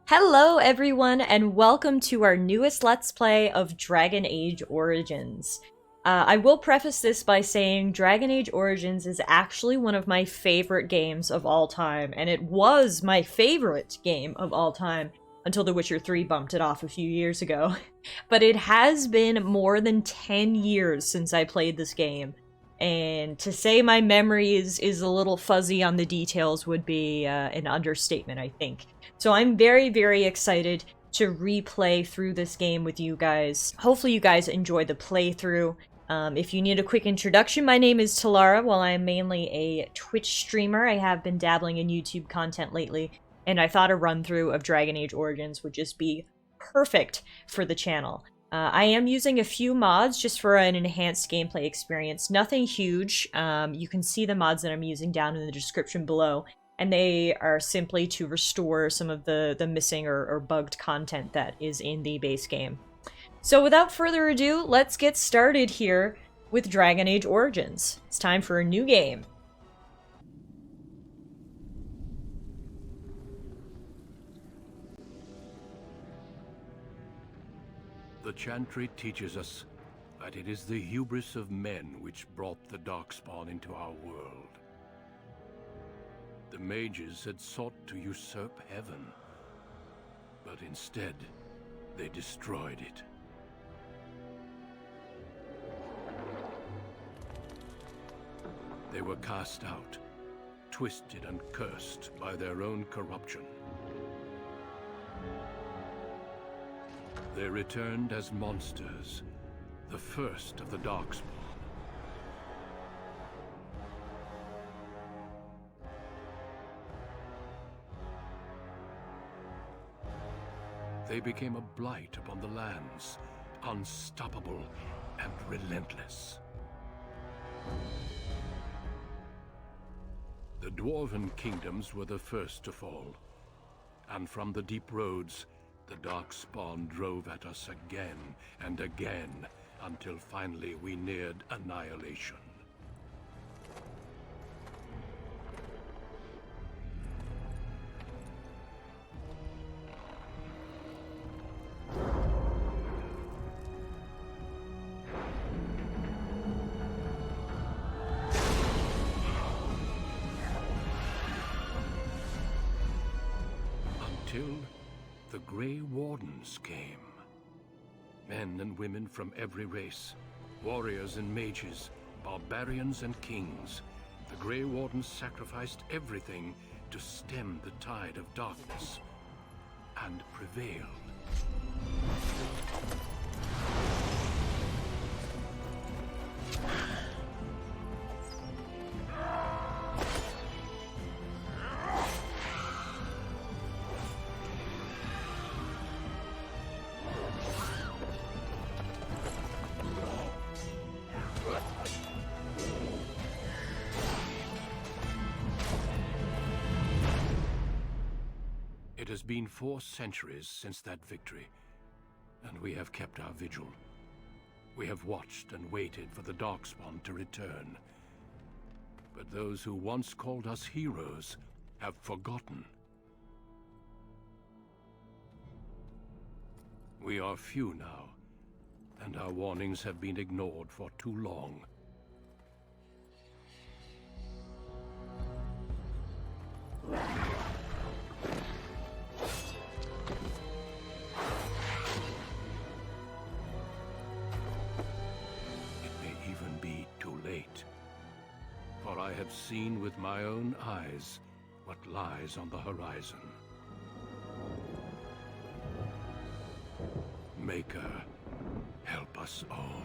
Hello everyone, and welcome to our newest Let's Play of Dragon Age Origins. I will preface this by saying Dragon Age Origins is actually one of my favorite games of all time, and it was my favorite game of all time until The Witcher 3 bumped it off a few years ago. But it has been more than 10 years since I played this game, and to say my memory is a little fuzzy on the details would be an understatement, I think. So I'm very, very excited to replay through this game with you guys. Hopefully you guys enjoy the playthrough. If you need a quick introduction, my name is Tallara. While I'm mainly a Twitch streamer, I have been dabbling in YouTube content lately, and I thought a run-through of Dragon Age Origins would just be perfect for the channel. I am using a few mods just for an enhanced gameplay experience. Nothing huge. You can see the mods that I'm using down in the description below, and they are simply to restore some of the missing or bugged content that is in the base game. So without further ado, let's get started here with Dragon Age Origins. It's time for a new game. The Chantry teaches us that it is the hubris of men which brought the Darkspawn into our world. The mages had sought to usurp heaven, but instead, they destroyed it. They were cast out, twisted and cursed by their own corruption. They returned as monsters, the first of the Darkspawn. They became a blight upon the lands, unstoppable and relentless. The Dwarven kingdoms were the first to fall, and from the deep roads, the Darkspawn drove at us again and again, until finally we neared annihilation. Until the Grey Wardens came. Men and women from every race, warriors and mages, barbarians and kings. The Grey Wardens sacrificed everything to stem the tide of darkness, and prevailed. It has been 4 centuries since that victory, and we have kept our vigil. We have watched and waited for the Darkspawn to return. But those who once called us heroes have forgotten. We are few now, and our warnings have been ignored for too long. For I have seen with my own eyes what lies on the horizon. Maker, help us all.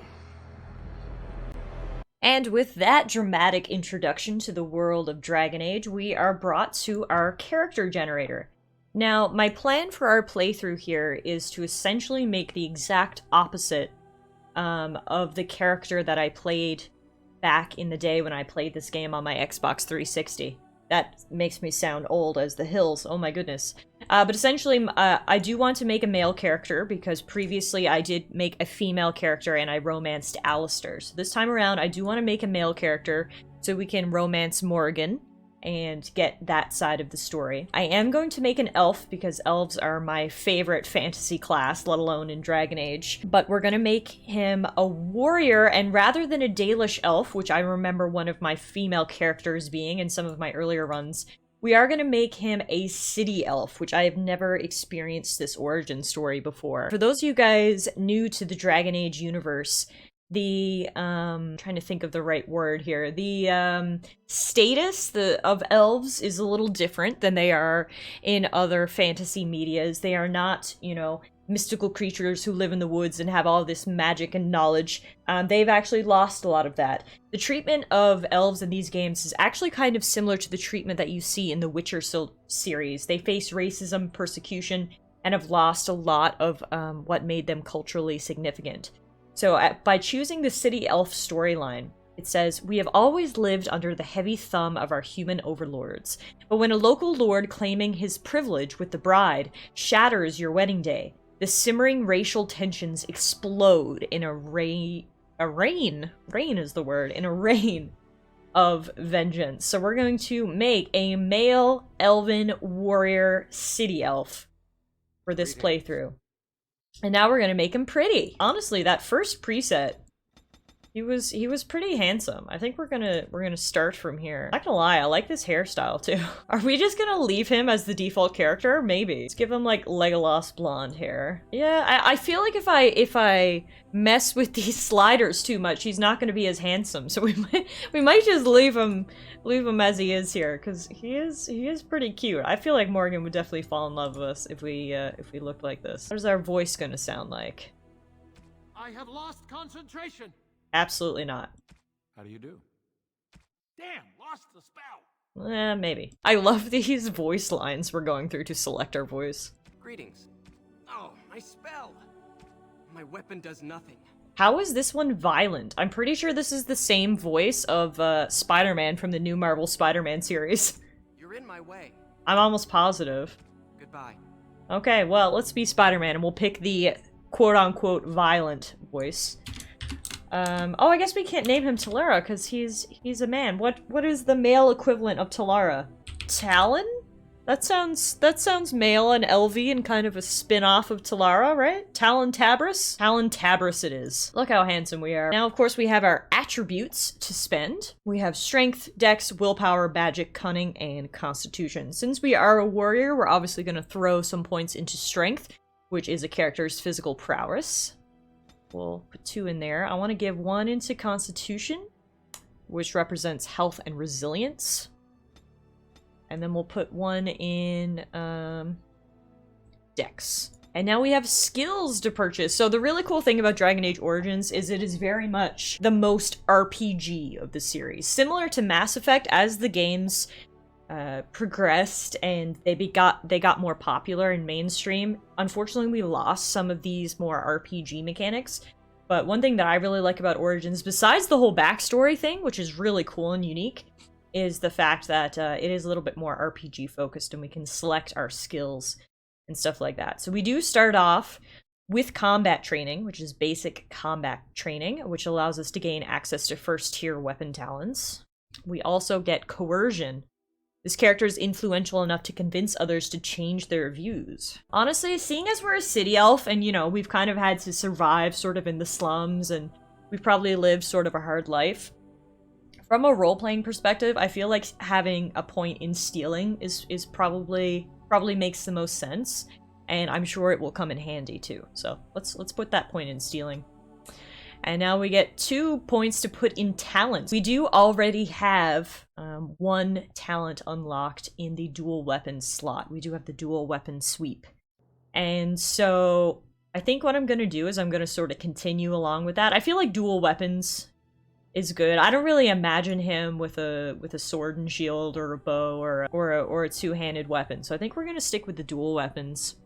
And with that dramatic introduction to the world of Dragon Age, we are brought to our character generator. Now, my plan for our playthrough here is to essentially make the exact opposite of the character that I played back in the day when I played this game on my Xbox 360. That makes me sound old as the hills, oh my goodness. But essentially, I do want to make a male character, because previously I did make a female character and I romanced Alistair. So this time around, I do want to make a male character so we can romance Morrigan. and get that side of the story. I am going to make an elf because elves are my favorite fantasy class, let alone in Dragon Age. But we're gonna make him a warrior, and rather than a Dalish elf, which I remember one of my female characters being in some of my earlier runs, we are gonna make him a city elf, which I have never experienced this origin story before. For those of you guys new to the Dragon Age universe, the trying to think of the right word here, the status of elves is a little different than they are in other fantasy medias. They are not, you know, mystical creatures who live in the woods and have all this magic and knowledge. They've actually lost a lot of that. The treatment of elves in these games is actually kind of similar to the treatment that you see in the Witcher series. They face racism, persecution, and have lost a lot of what made them culturally significant. So by choosing the city elf storyline, it says, "We have always lived under the heavy thumb of our human overlords. But when a local lord claiming his privilege with the bride shatters your wedding day, the simmering racial tensions explode in a rain is the word, in a rain of vengeance." So we're going to make a male elven warrior city elf for this playthrough. And now we're gonna make him pretty. Honestly, that first preset, he was pretty handsome. I think we're gonna start from here. Not gonna lie, I like this hairstyle too. Are we just gonna leave him as the default character? Maybe. Let's give him like Legolas blonde hair. Yeah, I feel like if I mess with these sliders too much, he's not gonna be as handsome. So we might just leave him as he is here, because he is pretty cute. I feel like Morgan would definitely fall in love with us if we looked like this. What is our voice gonna sound like? I have lost concentration. Absolutely not. How do you do? Damn, lost the spell. Maybe. I love these voice lines we're going through to select our voice. Greetings. Oh, my spell. My weapon does nothing. How is this one violent? I'm pretty sure this is the same voice of Spider-Man from the new Marvel Spider-Man series. You're in my way. I'm almost positive. Goodbye. Okay, well, let's be Spider-Man and we'll pick the quote-unquote violent voice. Oh, I guess we can't name him Tallara because he's a man. What is the male equivalent of Tallara? Talon? That sounds male and elvy and kind of a spin-off of Tallara, right? Talon-Tabris? Talon-Tabris it is. Look how handsome we are. Now, of course, we have our attributes to spend. We have Strength, Dex, Willpower, Magic, Cunning, and Constitution. Since we are a warrior, we're obviously going to throw some points into Strength, which is a character's physical prowess. We'll put 2 in there. I want to give 1 into Constitution, which represents health and resilience. And then we'll put 1 in Dex. And now we have skills to purchase. So the really cool thing about Dragon Age Origins is it is very much the most RPG of the series. Similar to Mass Effect, as the games progressed and they got more popular and mainstream, unfortunately we lost some of these more RPG mechanics. But one thing that I really like about Origins, besides the whole backstory thing, which is really cool and unique, is the fact that it is a little bit more RPG focused and we can select our skills and stuff like that. So we do start off with combat training, which is basic combat training, which allows us to gain access to first tier weapon talents. We also get coercion. This character is influential enough to convince others to change their views. Honestly, seeing as we're a city elf and, you know, we've kind of had to survive sort of in the slums and we've probably lived sort of a hard life, from a role-playing perspective, I feel like having a point in stealing is probably makes the most sense, and I'm sure it will come in handy too. So let's put that point in stealing. And now we get 2 points to put in talents. We do already have 1 talent unlocked in the dual weapon slot. We do have the dual weapon sweep. And so I think what I'm going to do is I'm going to sort of continue along with that. I feel like dual weapons is good. I don't really imagine him with a sword and shield or a bow or a two-handed weapon. So I think we're going to stick with the dual weapons.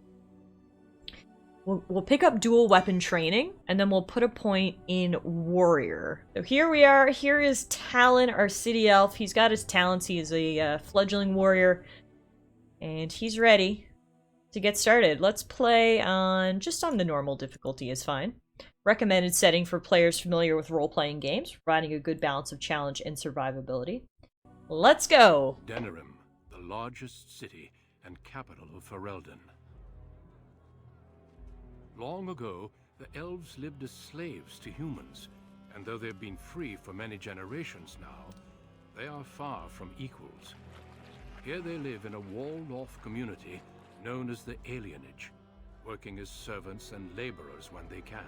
We'll pick up dual weapon training, and then we'll put a point in warrior. So here we are. Here is Talon, our city elf. He's got his talents. He is a fledgling warrior, and he's ready to get started. Let's play just on the normal difficulty is fine. Recommended setting for players familiar with role-playing games, providing a good balance of challenge and survivability. Let's go! Denerim, the largest city and capital of Ferelden. Long ago, the elves lived as slaves to humans, and though they've been free for many generations now, they are far from equals. Here they live in a walled-off community known as the alienage, working as servants and laborers when they can.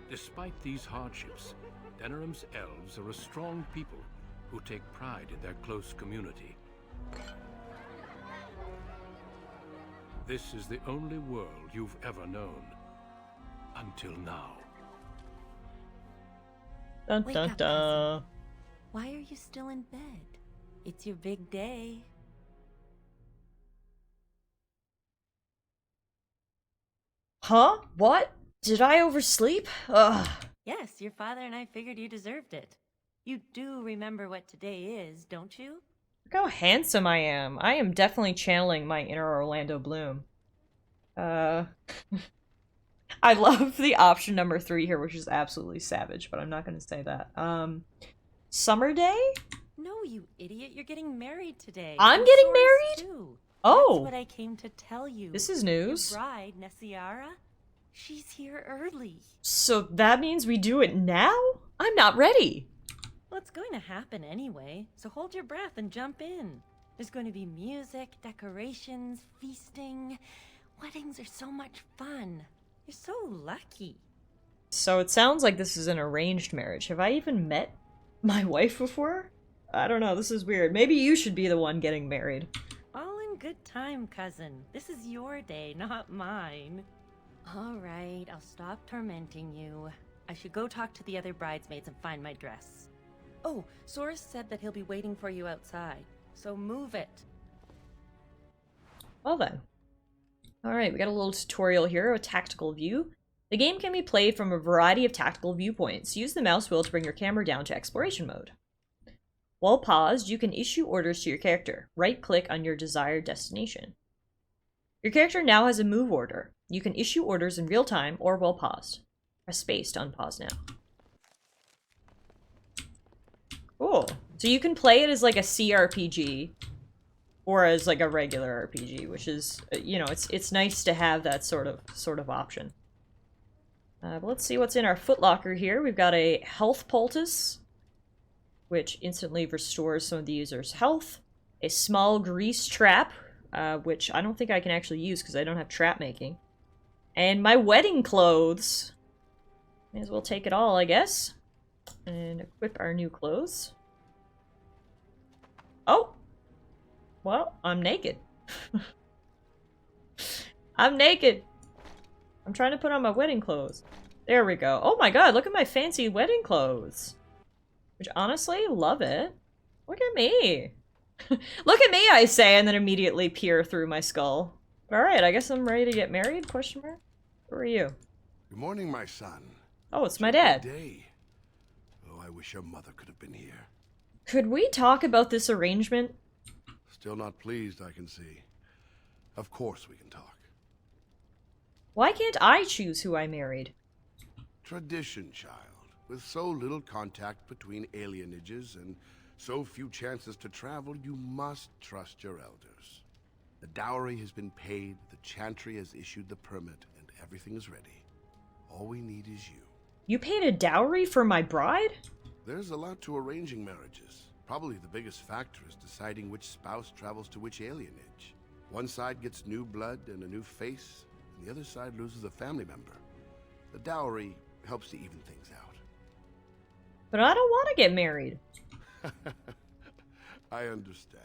Despite these hardships, Denerim's elves are a strong people who take pride in their close community. This is the only world you've ever known. Until now. Dun Wake dun up, dun. Why are you still in bed? It's your big day. Huh? What? Did I oversleep? Ugh. Yes, your father and I figured you deserved it. You do remember what today is, don't you? Look how handsome I am. I am definitely channeling my inner Orlando Bloom. I love the option number 3 here, which is absolutely savage, but I'm not gonna say that. Summer day? No, you idiot. You're getting married today. I'm And getting Sora's married? too. Oh. That's what I came to tell you. This is news. Your bride, Nessiara, she's here early. So that means we do it now? I'm not ready. Well, it's going to happen anyway, so hold your breath and jump in. There's going to be music, decorations, feasting. Weddings are so much fun. You're so lucky. So it sounds like this is an arranged marriage. Have I even met my wife before? I don't know, this is weird. Maybe you should be the one getting married. All in good time, cousin. This is your day, not mine. All right, I'll stop tormenting you. I should go talk to the other bridesmaids and find my dress. Oh, Sora's said that he'll be waiting for you outside, so move it. Well then. Alright, we got a little tutorial here, a tactical view. The game can be played from a variety of tactical viewpoints. Use the mouse wheel to bring your camera down to exploration mode. While paused, you can issue orders to your character. Right-click on your desired destination. Your character now has a move order. You can issue orders in real time or while paused. Press space to unpause now. Cool. So you can play it as like a CRPG or as like a regular RPG, which is, you know, it's nice to have that sort of option. But let's see what's in our footlocker here. We've got a health poultice, which instantly restores some of the user's health. A small grease trap, which I don't think I can actually use because I don't have trap making. And my wedding clothes. May as well take it all, I guess. And equip our new clothes. Oh! Well, I'm naked. I'm naked! I'm trying to put on my wedding clothes. There we go. Oh my god, look at my fancy wedding clothes! Which, honestly, love it. Look at me! Look at me, I say, and then immediately peer through my skull. Alright, I guess I'm ready to get married? Question mark? Who are you? Good morning, my son. Oh, it's my dad. Good day. Oh, I wish your mother could have been here. Could we talk about this arrangement? Still not pleased, I can see. Of course we can talk. Why can't I choose who I married? Tradition, child. With so little contact between alienages and so few chances to travel, you must trust your elders. The dowry has been paid, the chantry has issued the permit, and everything is ready. All we need is you. You paid a dowry for my bride? There's a lot to arranging marriages. Probably the biggest factor is deciding which spouse travels to which alienage. One side gets new blood and a new face, and the other side loses a family member. The dowry helps to even things out. But I don't want to get married. I understand.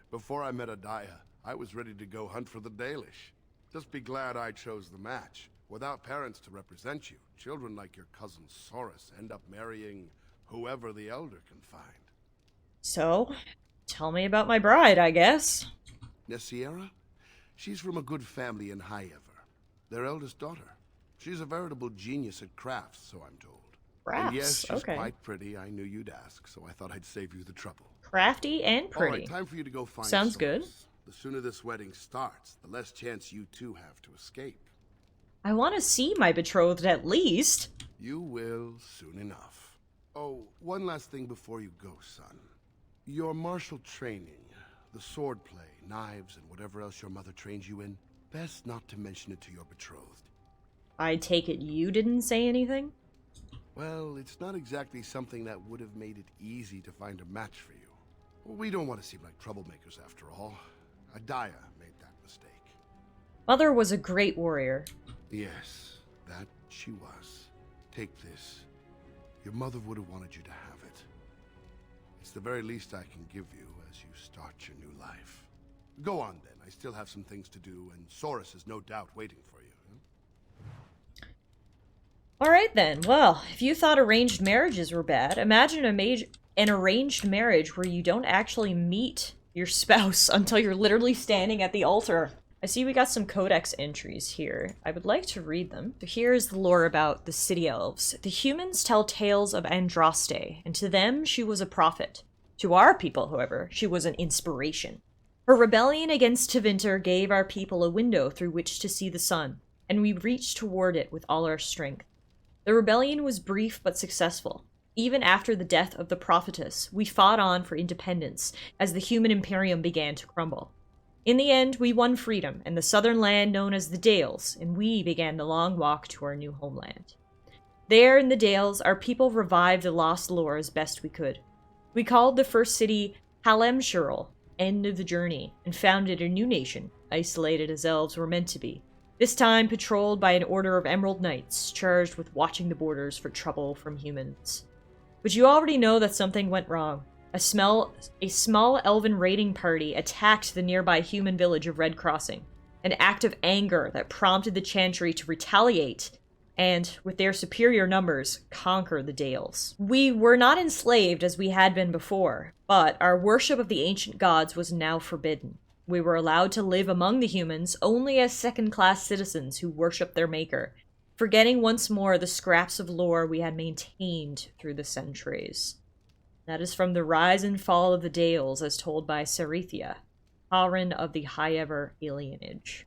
Before I met Adaya, I was ready to go hunt for the Dalish. Just be glad I chose the match. Without parents to represent you, children like your cousin Soras end up marrying whoever the elder can find. So, tell me about my bride, I guess. Nessiara? She's from a good family in Highever. Their eldest daughter. She's a veritable genius at crafts, so I'm told. Crafts, And yes, she's okay. quite pretty. I knew you'd ask, so I thought I'd save you the trouble. Crafty and pretty. All right, time for you to go find Sounds Soras. good. The sooner this wedding starts, the less chance you two have to escape. I want to see my betrothed at least. You will soon enough. Oh, one last thing before you go, son. Your martial training, the sword play, knives, and whatever else your mother trains you in, best not to mention it to your betrothed. I take it you didn't say anything? Well, it's not exactly something that would have made it easy to find a match for you. We don't want to seem like troublemakers after all. Adaya made that mistake. Mother was a great warrior. Yes, that she was. Take this. Your mother would have wanted you to have it. It's the very least I can give you as you start your new life. Go on then, I still have some things to do, and Saurus is no doubt waiting for you. Alright then, well, if you thought arranged marriages were bad, imagine an arranged marriage where you don't actually meet your spouse until you're literally standing at the altar. I see we got some codex entries here. I would like to read them. So here's the lore about the city elves. The humans tell tales of Andraste, and to them she was a prophet. To our people, however, she was an inspiration. Her rebellion against Tevinter gave our people a window through which to see the sun, and we reached toward it with all our strength. The rebellion was brief but successful. Even after the death of the prophetess, we fought on for independence as the human imperium began to crumble. In the end, we won freedom and the southern land known as the Dales, and we began the long walk to our new homeland. There in the Dales, our people revived the lost lore as best we could. We called the first city Halemshirl, end of the journey, and founded a new nation, isolated as elves were meant to be. This time patrolled by an order of Emerald Knights, charged with watching the borders for trouble from humans. But you already know that something went wrong. A small elven raiding party attacked the nearby human village of Red Crossing, an act of anger that prompted the Chantry to retaliate and, with their superior numbers, conquer the Dales. We were not enslaved as we had been before, but our worship of the ancient gods was now forbidden. We were allowed to live among the humans only as second-class citizens who worshiped their maker, forgetting once more the scraps of lore we had maintained through the centuries. That is from the rise and fall of the Dales as told by Sarethia, Haran of the High-Ever alienage.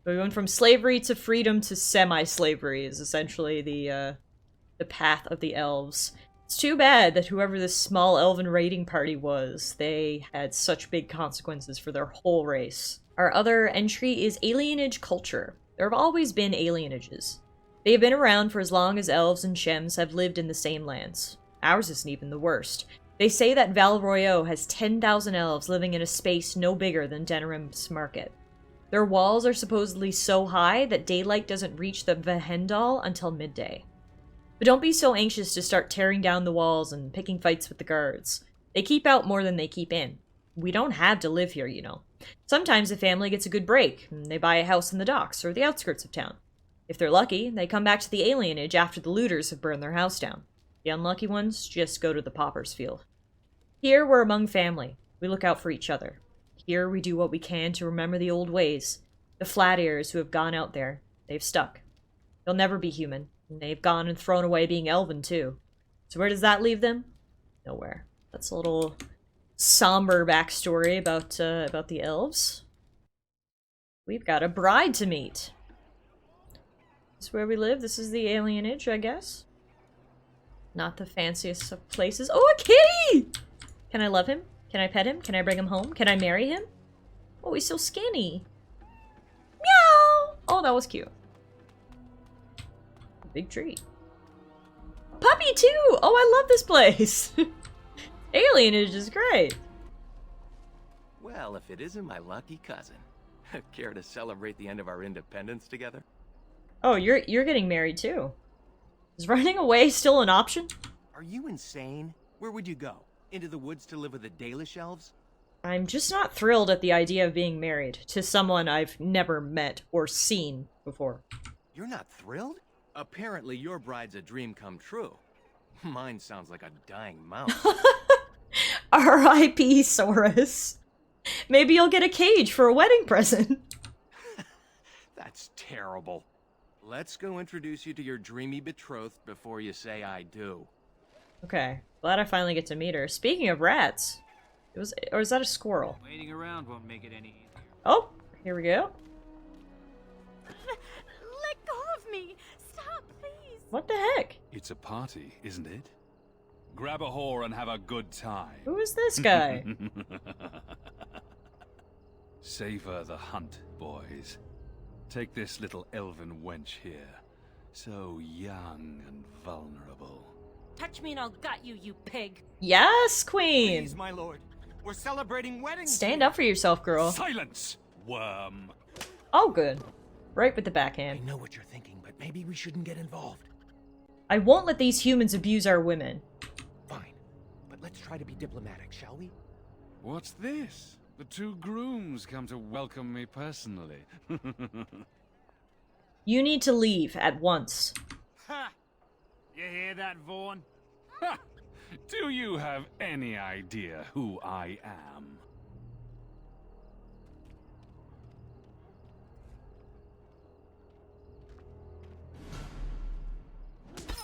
We went from slavery to freedom to semi-slavery is essentially the path of the elves. It's too bad that whoever this small elven raiding party was, they had such big consequences for their whole race. Our other entry is alienage culture. There have always been alienages. They have been around for as long as elves and shems have lived in the same lands. Ours isn't even the worst. They say that Val Royeaux has 10,000 elves living in a space no bigger than Denerim's market. Their walls are supposedly so high that daylight doesn't reach the Vahendal until midday. But don't be so anxious to start tearing down the walls and picking fights with the guards. They keep out more than they keep in. We don't have to live here, you know. Sometimes a family gets a good break, and they buy a house in the docks or the outskirts of town. If they're lucky, they come back to the alienage after the looters have burned their house down. The unlucky ones just go to the pauper's field. Here we're among family. We look out for each other. Here we do what we can to remember the old ways. The flat ears who have gone out there, they've stuck. They'll never be human. And they've gone and thrown away being elven, too. So where does that leave them? Nowhere. That's a little somber backstory about the elves. We've got a bride to meet. This is where we live. This is the alienage, I guess. Not the fanciest of places. Oh, a kitty! Can I love him? Can I pet him? Can I bring him home? Can I marry him? Oh, he's so skinny. Meow! Oh, that was cute. Big treat. Puppy too! Oh, I love this place! Alienage is great. Well, if it isn't my lucky cousin. Care to celebrate the end of our independence together? Oh, you're getting married too. Is running away still an option? Are you insane? Where would you go? Into the woods to live with the Dalish elves? I'm just not thrilled at the idea of being married to someone I've never met or seen before. You're not thrilled? Apparently your bride's a dream come true. Mine sounds like a dying mouse. R.I.P. Saurus. Maybe you'll get a cage for a wedding present. That's terrible. Let's go introduce you to your dreamy betrothed before you say I do. Okay, glad I finally get to meet her. Speaking of rats, or is that a squirrel? Waiting around won't make it any easier. Oh, here we go. Let go of me! Stop, please! What the heck? It's a party, isn't it? Grab a whore and have a good time. Who is this guy? Savor the hunt, boys. Take this little elven wench here. So young and vulnerable. Touch me and I'll gut you, you pig. Yes, queen! Please, my lord. We're celebrating weddings. Stand up for yourself, girl. Silence, worm! Oh, good. Right with the I backhand. know what you're thinking, but maybe we shouldn't get involved. I won't let these humans abuse our women. Fine. But let's try to be diplomatic, shall we? What's this? The two grooms come to welcome me personally. You need to leave at once. Ha! You hear that, Vaughn? Ha! Do you have any idea who I am?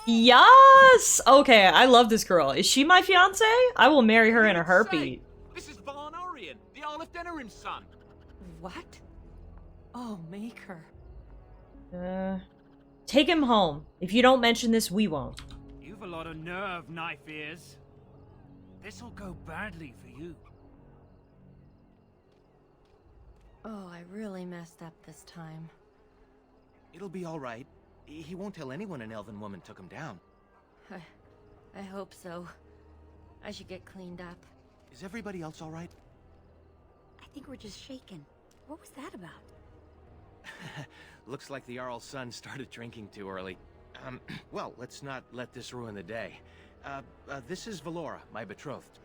Yes! Okay, I love this girl. Is she my fiance? I will marry her in a heartbeat. This is Vaughn Orion, the Olive Denerim son. What? Oh, make her. Take him home. If you don't mention this, we won't. You've a lot of nerve, knife ears. This'll go badly for you. Oh, I really messed up this time. It'll be all right. He won't tell anyone an elven woman took him down. I hope so. I should get cleaned up. Is everybody else all right? I think we're just shaken. What was that about? Looks like the Jarl's son started drinking too early. Well, let's not let this ruin the day. This is Valora, my betrothed.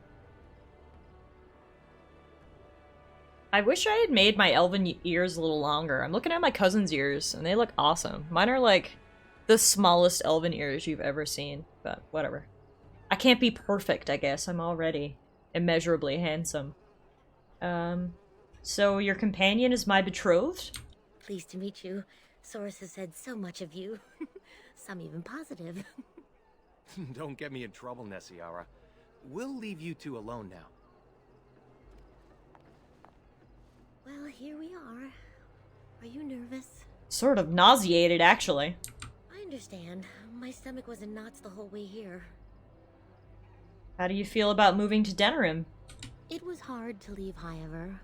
I wish I had made my elven ears a little longer. I'm looking at my cousin's ears, and they look awesome. Mine are like the smallest elven ears you've ever seen, but whatever. I can't be perfect, I guess. I'm already immeasurably handsome. So your companion is my betrothed? Pleased to meet you. Source has said so much of you. Some even positive. Don't get me in trouble, Nessiara. We'll leave you two alone now. Well, here we are. Are you nervous? Sort of nauseated, actually. I understand. My stomach was in knots the whole way here. How do you feel about moving to Denerim? It was hard to leave Highever,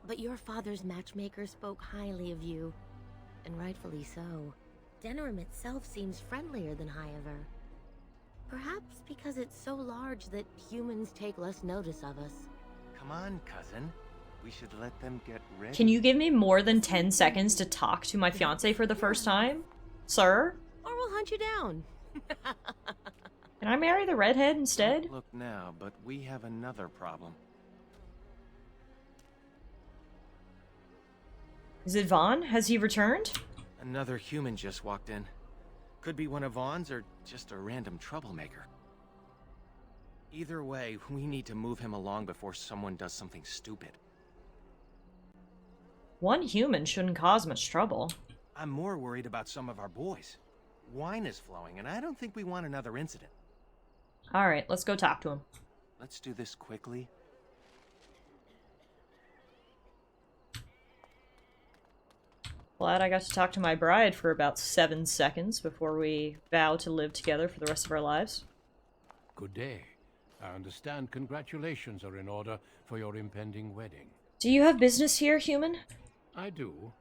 but your father's matchmaker spoke highly of you, and rightfully so. Denerim itself seems friendlier than Highever. Perhaps because it's so large that humans take less notice of us. Come on, cousin. We should let them get ready. Can you give me more than 10 seconds to talk to my fiancé for the first time? Sir? Or we'll hunt you down. Can I marry the redhead instead? Don't look now, but we have another problem. Is it Vaughn? Has he returned? Another human just walked in. Could be one of Vaughn's or just a random troublemaker. Either way, we need to move him along before someone does something stupid. One human shouldn't cause much trouble. I'm more worried about some of our boys. Wine is flowing, and I don't think we want another incident. Alright, let's go talk to him. Let's do this quickly. Glad I got to talk to my bride for about 7 seconds before we vow to live together for the rest of our lives. Good day. I understand congratulations are in order for your impending wedding. Do you have business here, human? I do.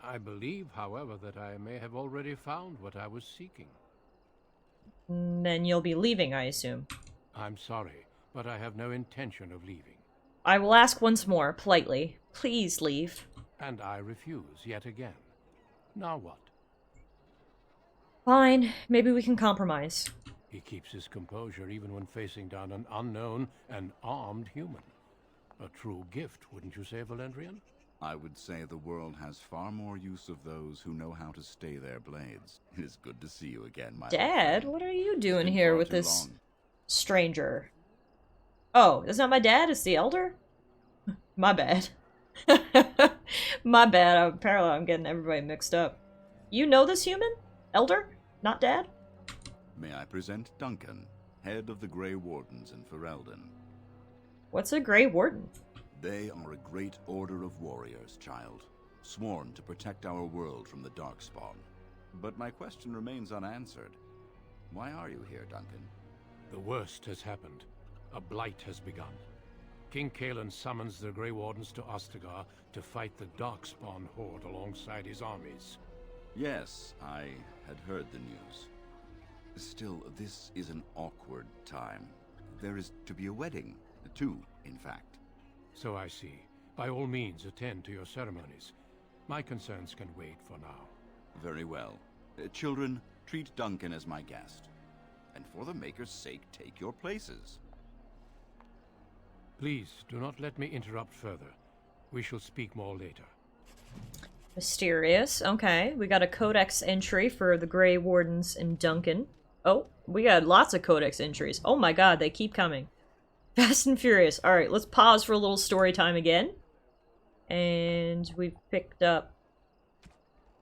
I believe, however, that I may have already found what I was seeking. Then you'll be leaving, I assume. I'm sorry, but I have no intention of leaving. I will ask once more, politely. Please leave. And I refuse yet again. Now what? Fine. Maybe we can compromise. He keeps his composure even when facing down an unknown and armed human. A true gift, wouldn't you say, Valendrian? I would say the world has far more use of those who know how to stay their blades. It is good to see you again, my Dad, friend. what are you doing It's been here far with too this long. stranger? Oh, that's not my dad, it's the elder? My bad. My bad, apparently I'm getting everybody mixed up. You know this human? Elder? Not dad? May I present Duncan, head of the Grey Wardens in Ferelden. What's a Grey Warden? They are a great order of warriors, child, sworn to protect our world from the Darkspawn. But my question remains unanswered. Why are you here, Duncan? The worst has happened. A blight has begun. King Kalen summons the Grey Wardens to Ostagar to fight the Darkspawn horde alongside his armies. Yes, I had heard the news. Still, this is an awkward time. There is to be a wedding. Two, in fact. So I see. By all means, attend to your ceremonies. My concerns can wait for now. Very well. Children, treat Duncan as my guest. And for the Maker's sake, take your places. Please, do not let me interrupt further. We shall speak more later. Mysterious. Okay, we got a codex entry for the Grey Wardens and Duncan. Oh, we got lots of codex entries. Oh my god, they keep coming. Fast and Furious. Alright, let's pause for a little story time again. And we've picked up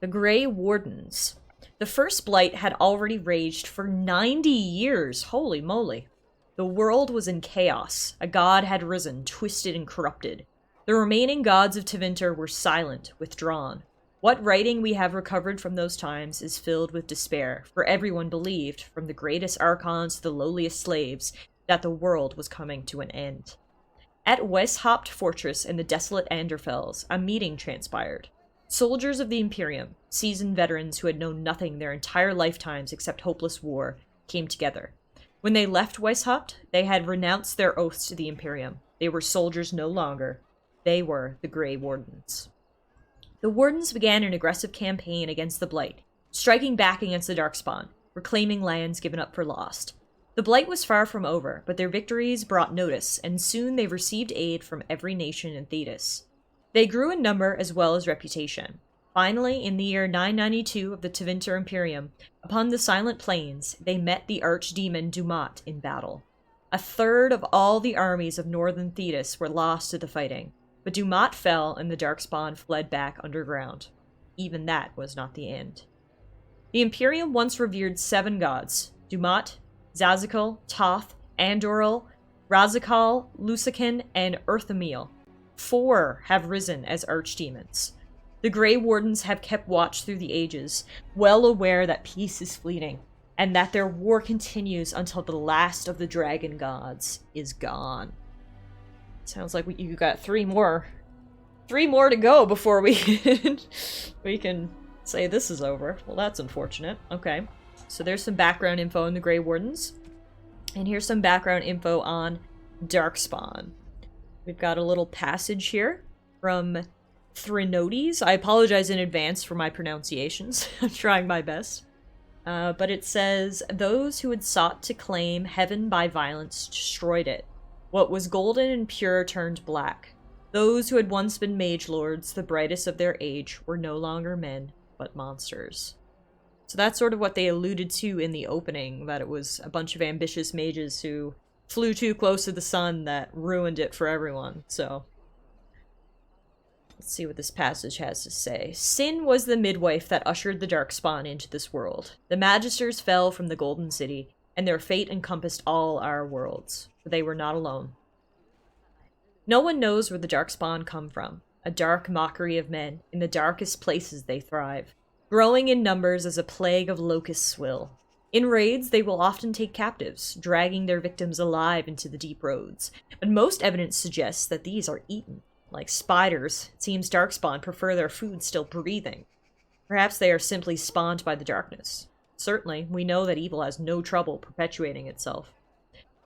the Grey Wardens. The first blight had already raged for 90 years. Holy moly. The world was in chaos. A god had risen, twisted and corrupted. The remaining gods of Tevinter were silent, withdrawn. What writing we have recovered from those times is filled with despair, for everyone believed, from the greatest archons to the lowliest slaves, that the world was coming to an end. At Weishaupt Fortress in the desolate Anderfels, a meeting transpired. Soldiers of the Imperium, seasoned veterans who had known nothing their entire lifetimes except hopeless war, came together. When they left Weishaupt, they had renounced their oaths to the Imperium. They were soldiers no longer. They were the Grey Wardens. The Wardens began an aggressive campaign against the Blight, striking back against the Darkspawn, reclaiming lands given up for lost. The Blight was far from over, but their victories brought notice, and soon they received aid from every nation in Thetis. They grew in number as well as reputation. Finally, in the year 992 of the Tevinter Imperium, upon the Silent Plains, they met the archdemon Dumat in battle. A third of all the armies of northern Thetis were lost to the fighting, but Dumat fell and the Darkspawn fled back underground. Even that was not the end. The Imperium once revered 7 gods: Dumat, Zazical, Toth, Andoril, Razikal, Lusican, and Earthamil. 4 have risen as archdemons. The Grey Wardens have kept watch through the ages, well aware that peace is fleeting, and that their war continues until the last of the dragon gods is gone. Sounds like you got 3 more. 3 more to go before we can say this is over. Well, that's unfortunate. Okay. So there's some background info on the Grey Wardens. And here's some background info on Darkspawn. We've got a little passage here from Thrinodes. I apologize in advance for my pronunciations. I'm trying my best. But it says, those who had sought to claim heaven by violence destroyed it. What was golden and pure turned black. Those who had once been mage lords, the brightest of their age, were no longer men, but monsters. So that's sort of what they alluded to in the opening, that it was a bunch of ambitious mages who flew too close to the sun that ruined it for everyone, so. Let's see what this passage has to say. Sin was the midwife that ushered the Darkspawn into this world. The Magisters fell from the Golden City, and their fate encompassed all our worlds, for they were not alone. No one knows where the Darkspawn come from. A dark mockery of men. In the darkest places they thrive. Growing in numbers as a plague of locusts will. In raids, they will often take captives, dragging their victims alive into the deep roads. But most evidence suggests that these are eaten. Like spiders, it seems Darkspawn prefer their food still breathing. Perhaps they are simply spawned by the darkness. Certainly, we know that evil has no trouble perpetuating itself.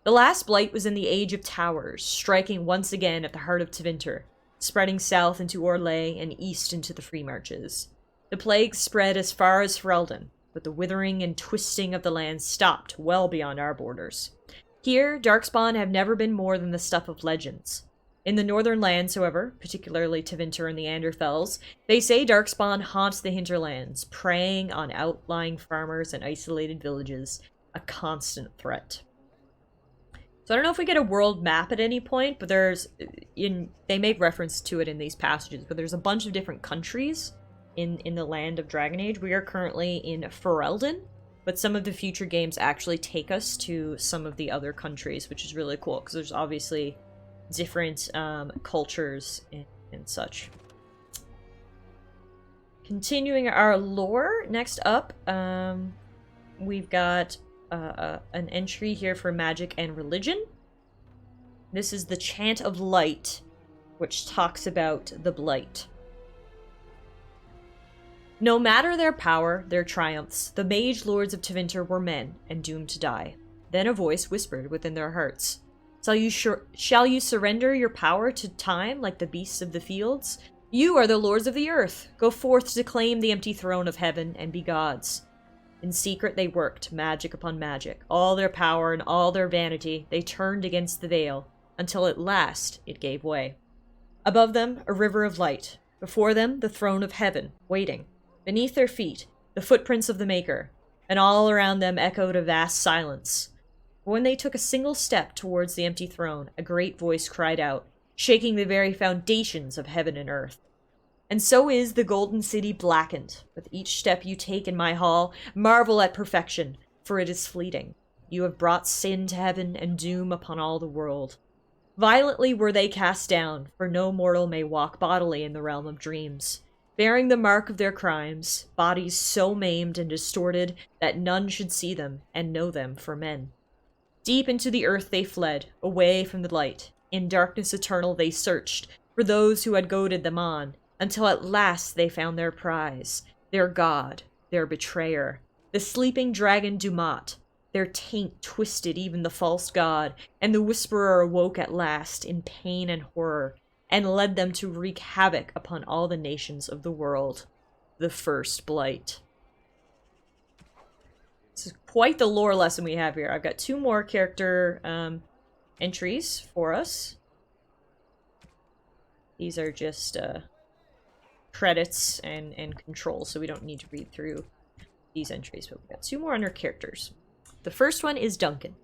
The last blight was in the Age of Towers, striking once again at the heart of Tevinter, spreading south into Orlais and east into the Free Marches. The plague spread as far as Ferelden, but the withering and twisting of the land stopped well beyond our borders. Here, Darkspawn have never been more than the stuff of legends. In the northern lands, however, particularly Tevinter and the Anderfels, they say Darkspawn haunts the hinterlands, preying on outlying farmers and isolated villages, a constant threat. So I don't know if we get a world map at any point, but they make reference to it in these passages, but there's a bunch of different countries in the land of Dragon Age. We are currently in Ferelden, but some of the future games actually take us to some of the other countries, which is really cool, because there's obviously different cultures and such. Continuing our lore, next up, we've got an entry here for magic and religion. This is the Chant of Light, which talks about the blight. No matter their power, their triumphs, the mage lords of Tevinter were men, and doomed to die. Then a voice whispered within their hearts, Shall you surrender your power to time like the beasts of the fields? You are the lords of the earth. Go forth to claim the empty throne of heaven and be gods. In secret they worked, magic upon magic. All their power and all their vanity, they turned against the veil, until at last it gave way. Above them, a river of light. Before them, the throne of heaven, waiting. Beneath their feet, the footprints of the Maker. And all around them echoed a vast silence. When they took a single step towards the empty throne, a great voice cried out, shaking the very foundations of heaven and earth. And so is the golden city blackened. With each step you take in my hall, marvel at perfection, for it is fleeting. You have brought sin to heaven and doom upon all the world. Violently were they cast down, for no mortal may walk bodily in the realm of dreams, bearing the mark of their crimes, bodies so maimed and distorted that none should see them and know them for men. Deep into the earth they fled, away from the light. In darkness eternal they searched for those who had goaded them on, until at last they found their prize, their god, their betrayer, the sleeping dragon Dumat. Their taint twisted even the false god, and the whisperer awoke at last in pain and horror, and led them to wreak havoc upon all the nations of the world. The first blight. This is quite the lore lesson we have here. I've got 2 more character entries for us. These are just credits and controls, so we don't need to read through these entries, but we've got 2 more under characters. The first one is Duncan.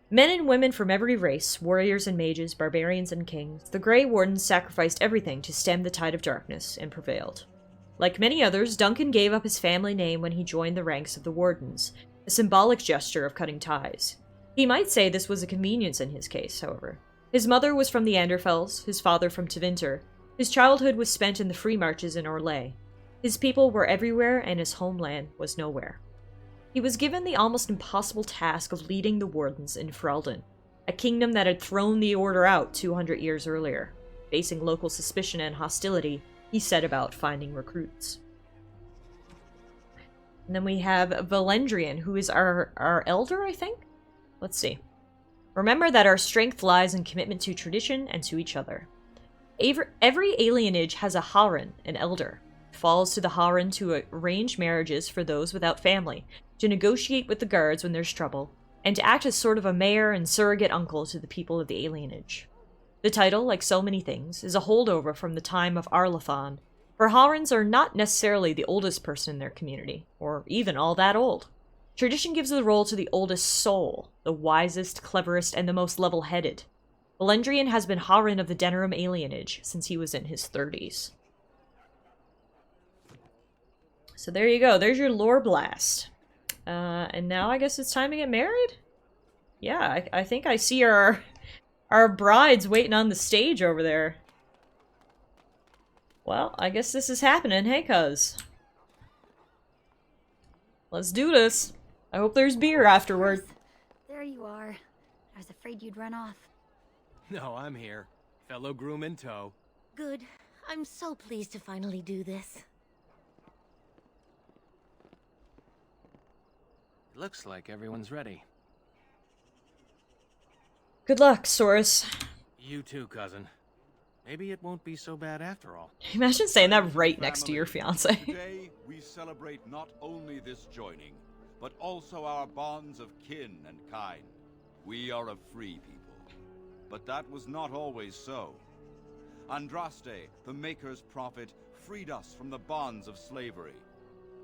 Men and women from every race, warriors and mages, barbarians and kings, the Grey Wardens sacrificed everything to stem the tide of darkness and prevailed. Like many others, Duncan gave up his family name when he joined the ranks of the Wardens, a symbolic gesture of cutting ties. He might say this was a convenience in his case, however. His mother was from the Anderfells, his father from Tevinter. His childhood was spent in the free marches in Orlais. His people were everywhere, and his homeland was nowhere. He was given the almost impossible task of leading the Wardens in Ferelden, a kingdom that had thrown the Order out 200 years earlier. Facing local suspicion and hostility, he set about finding recruits. And then we have Valendrian, who is our elder, I think? Let's see. Remember that our strength lies in commitment to tradition and to each other. Every alienage has a Harin, an elder. It falls to the Harin to arrange marriages for those without family, to negotiate with the guards when there's trouble, and to act as sort of a mayor and surrogate uncle to the people of the alienage. The title, like so many things, is a holdover from the time of Arlathan, for Harins are not necessarily the oldest person in their community, or even all that old. Tradition gives the role to the oldest soul, the wisest, cleverest, and the most level-headed. Valendrian has been Harin of the Denerim alienage since he was in his 30s. So there you go, there's your lore blast. And now I guess it's time to get married? Yeah, I think I see our brides waiting on the stage over there. Well, I guess this is happening, hey cuz? Let's do this. I hope there's beer afterward. There you are. I was afraid you'd run off. No, I'm here. Fellow groom in tow. Good. I'm so pleased to finally do this. Looks like everyone's ready. Good luck, Saurus. You too, cousin. Maybe it won't be so bad after all. Imagine saying that right next to your fiance. Today, we celebrate not only this joining, but also our bonds of kin and kind. We are a free people. But that was not always so. Andraste, the Maker's prophet, freed us from the bonds of slavery.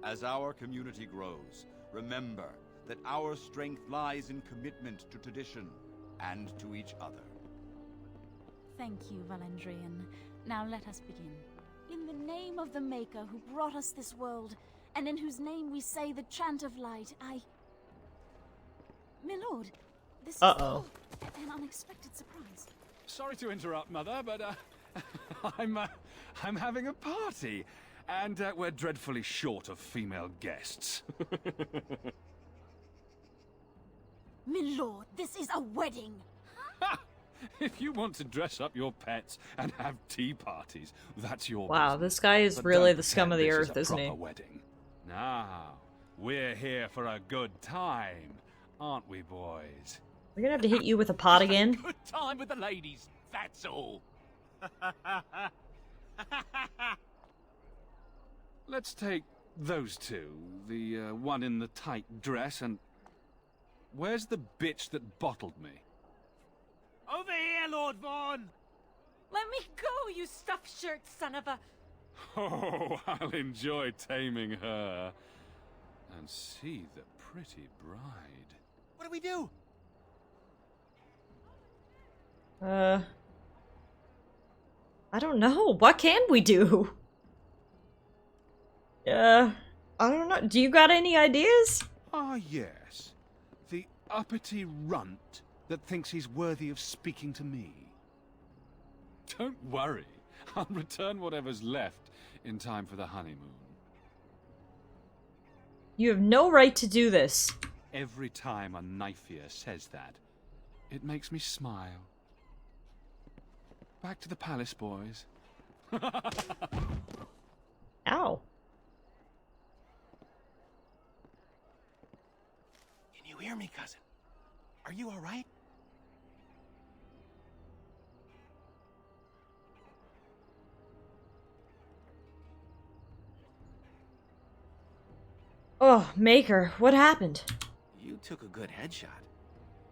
As our community grows, remember that our strength lies in commitment to tradition and to each other. Thank you, Valendrian. Now let us begin. In the name of the Maker who brought us this world, and in whose name we say the Chant of Light, Milord, this is an unexpected surprise. Sorry to interrupt, Mother, but I'm having a party, and we're dreadfully short of female guests. Milord, this is a wedding! If you want to dress up your pets and have tea parties, that's your Wow, business. this guy is But really don't the scum of the pretend this earth, is a isn't he? proper wedding. Now, we're here for a good time, aren't we, boys? We're gonna have to hit you with a pot again. Good time with the ladies, that's all. Let's take those two. The one in the tight dress and... Where's the bitch that bottled me? Over here, Lord Vaughn! Let me go, you stuffed shirt son of a... Oh, I'll enjoy taming her. And see the pretty bride. What do we do? I don't know. What can we do? I don't know. Do you got any ideas? Ah, yes. The uppity runt that thinks he's worthy of speaking to me. Don't worry. I'll return whatever's left in time for the honeymoon. You have no right to do this. Every time a knife-ear says that, it makes me smile. Back to the palace, boys. Ow. Can you hear me, cousin? Are you all right? Oh, Maker, what happened? You took a good headshot.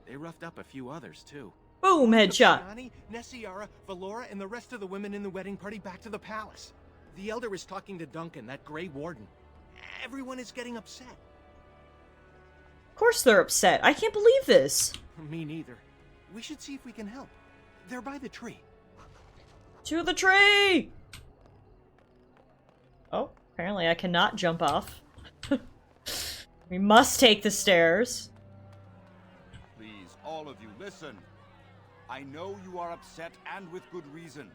They roughed up a few others, too. Boom, headshot. Nani, Nessiara, Valora, and the rest of the women in the wedding party back to the palace. The Elder is talking to Duncan, that Grey Warden. Everyone is getting upset. Of course they're upset. I can't believe this. Me neither. We should see if we can help. They're by the tree. To the tree! Oh, apparently I cannot jump off. We must take the stairs. Please, all of you, listen. I know you are upset and with good reason,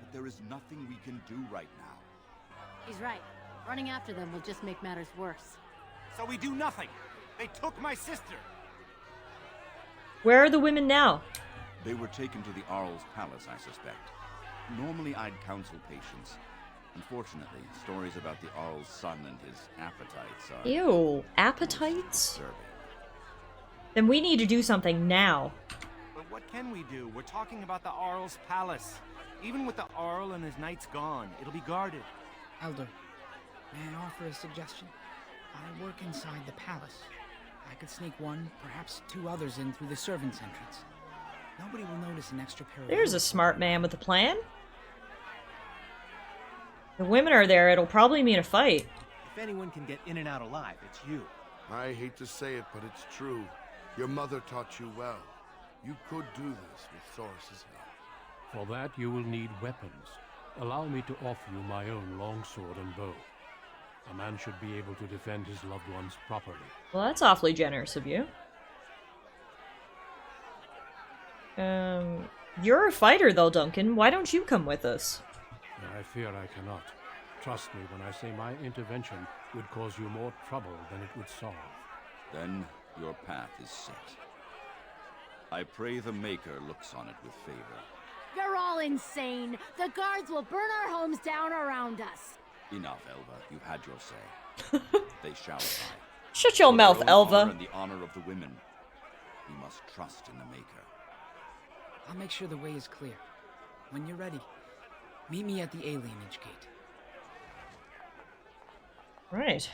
but there is nothing we can do right now. He's right. Running after them will just make matters worse. So we do nothing. They took my sister. Where are the women now? They were taken to the Arl's palace, I suspect. Normally I'd counsel patience. Unfortunately, stories about the Arl's son and his appetites are... Ew, appetites? disturbing. Then we need to do something now. But what can we do? We're talking about the Arl's palace. Even with the Arl and his knights gone, it'll be guarded. Elder, may I offer a suggestion? I work inside the palace. I could sneak one, perhaps two others in through the servants' entrance. Nobody will notice an extra pair of There's a boots. smart man with a plan. The women are there, it'll probably mean a fight. If anyone can get in and out alive, it's you. I hate to say it, but it's true. Your mother taught you well. You could do this with Thoris's help. For that, you will need weapons. Allow me to offer you my own longsword and bow. A man should be able to defend his loved ones properly. Well, that's awfully generous of you. You're a fighter though, Duncan. Why don't you come with us? I fear I cannot. Trust me when I say my intervention would cause you more trouble than it would solve. Then your path is set. I pray the Maker looks on it with favor. You're all insane. The guards will burn our homes down around us. Enough, Elva. You've had your say. They shall abide. Shut your For mouth, their own honor Elva. and the honor of the women, we must trust in the Maker. I'll make sure the way is clear. When you're ready, meet me at the alienage gate. Right.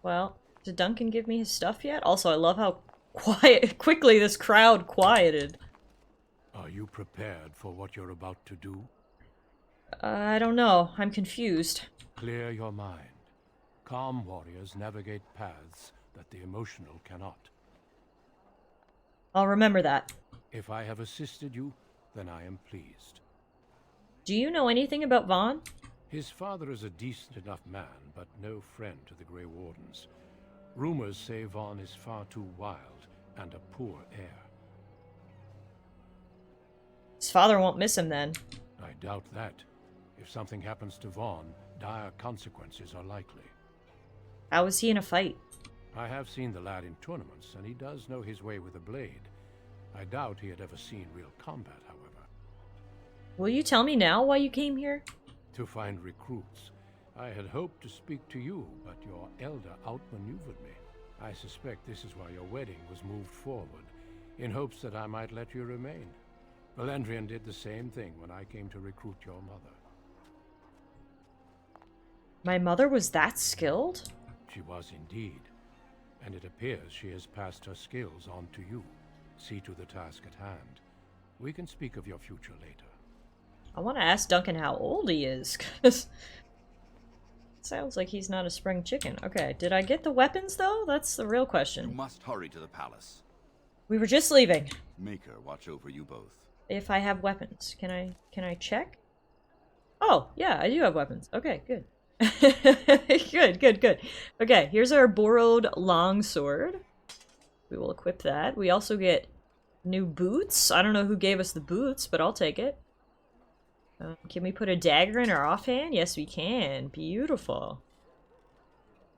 Well, did Duncan give me his stuff yet? Also, I love how quickly this crowd quieted. Are you prepared for what you're about to do? I don't know. I'm confused. Clear your mind. Calm warriors navigate paths that the emotional cannot. I'll remember that. If I have assisted you, then I am pleased. Do you know anything about Vaughn? His father is a decent enough man, but no friend to the Grey Wardens. Rumors say Vaughn is far too wild and a poor heir. His father won't miss him then. I doubt that. If something happens to Vaughn, dire consequences are likely. How is he in a fight? I have seen the lad in tournaments, and he does know his way with a blade. I doubt he had ever seen real combat, however. Will you tell me now why you came here? To find recruits. I had hoped to speak to you, but your elder outmaneuvered me. I suspect this is why your wedding was moved forward, in hopes that I might let you remain. Valandrian did the same thing when I came to recruit your mother. My mother was that skilled? She was indeed. And it appears she has passed her skills on to you. See to the task at hand. We can speak of your future later. I want to ask Duncan how old he is, because sounds like he's not a spring chicken. Okay, did I get the weapons, though? That's the real question. You must hurry to the palace. We were just leaving. Maker watch over you both. If I have weapons, can I check? Oh, yeah, I do have weapons. Okay, good. Good. Okay, here's our borrowed longsword. We will equip that. We also get new boots. I don't know who gave us the boots, but I'll take it. Can we put a dagger in our offhand? Yes, we can. Beautiful.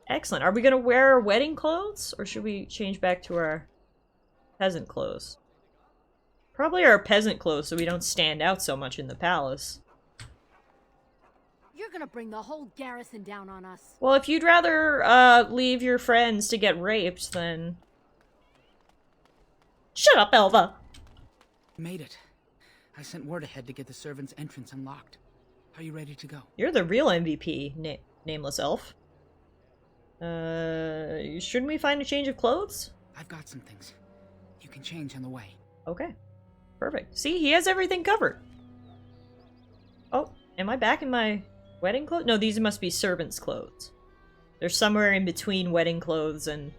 Excellent. Are we going to wear our wedding clothes? Or should we change back to our peasant clothes? Probably our peasant clothes so we don't stand out so much in the palace. You're gonna bring the whole garrison down on us. Well, if you'd rather leave your friends to get raped, then... Shut up, Elva! Made it. I sent word ahead to get the servants' entrance unlocked. Are you ready to go? You're the real MVP, nameless elf. Shouldn't we find a change of clothes? I've got some things. You can change on the way. Okay. Perfect. See, he has everything covered. Oh, am I back in my wedding clothes? No, these must be servants' clothes. They're somewhere in between wedding clothes and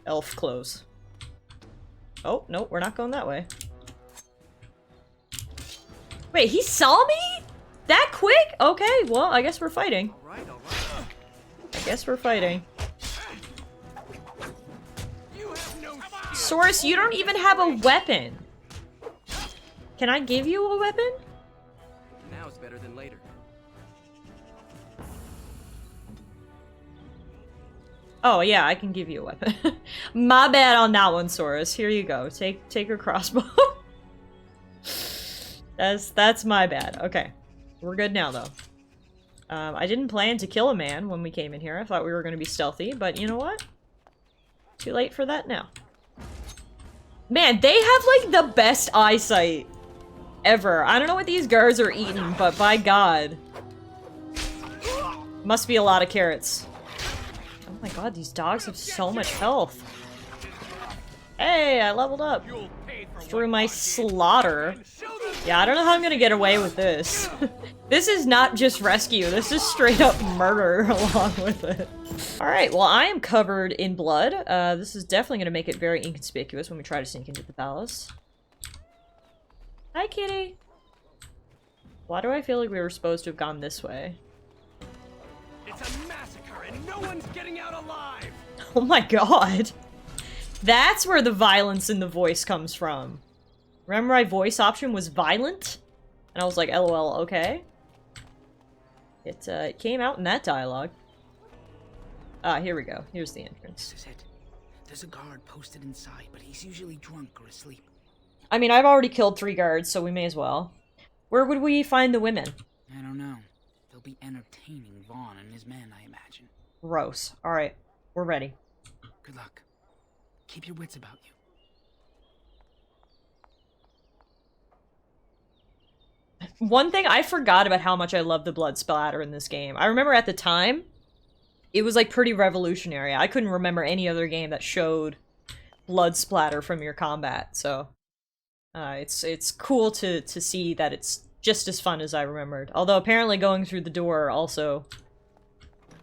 elf clothes. Oh, no, we're not going that way. Wait, he saw me? That quick? Okay, well, I guess we're fighting. All right. I guess we're fighting. Saurus, you don't even have a weapon. Can I give you a weapon? Now it's better than later. Oh yeah, I can give you a weapon. My bad on that one, Saurus. Here you go. Take your crossbow. That's my bad. Okay. We're good now though. I didn't plan to kill a man when we came in here. I thought we were gonna be stealthy, but you know what? Too late for that now. Man, they have like the best eyesight ever. I don't know what these guards are eating, but by God. Must be a lot of carrots. Oh my God, these dogs have so much health. Hey, I leveled up. Through my slaughter. Yeah, I don't know how I'm gonna get away with this. This is not just rescue, this is straight up murder along with it. Alright, well I am covered in blood. This is definitely gonna make it very inconspicuous when we try to sneak into the palace. Hi, kitty! Why do I feel like we were supposed to have gone this way? It's a massacre and no one's getting out alive! Oh my God! That's where the violence in the voice comes from. Remember my voice option was violent? And I was like, LOL, okay. It came out in that dialogue. Ah, here we go. Here's the entrance. This is it. There's a guard posted inside, but he's usually drunk or asleep. I mean, I've already killed 3 guards, so we may as well. Where would we find the women? I don't know. They'll be entertaining Vaughn and his men, I imagine. Gross. Alright, we're ready. Good luck. Keep your wits about you. One thing, I forgot about how much I love the blood splatter in this game. I remember at the time, it was like pretty revolutionary. I couldn't remember any other game that showed blood splatter from your combat, so... it's cool to see that it's just as fun as I remembered. Although apparently going through the door also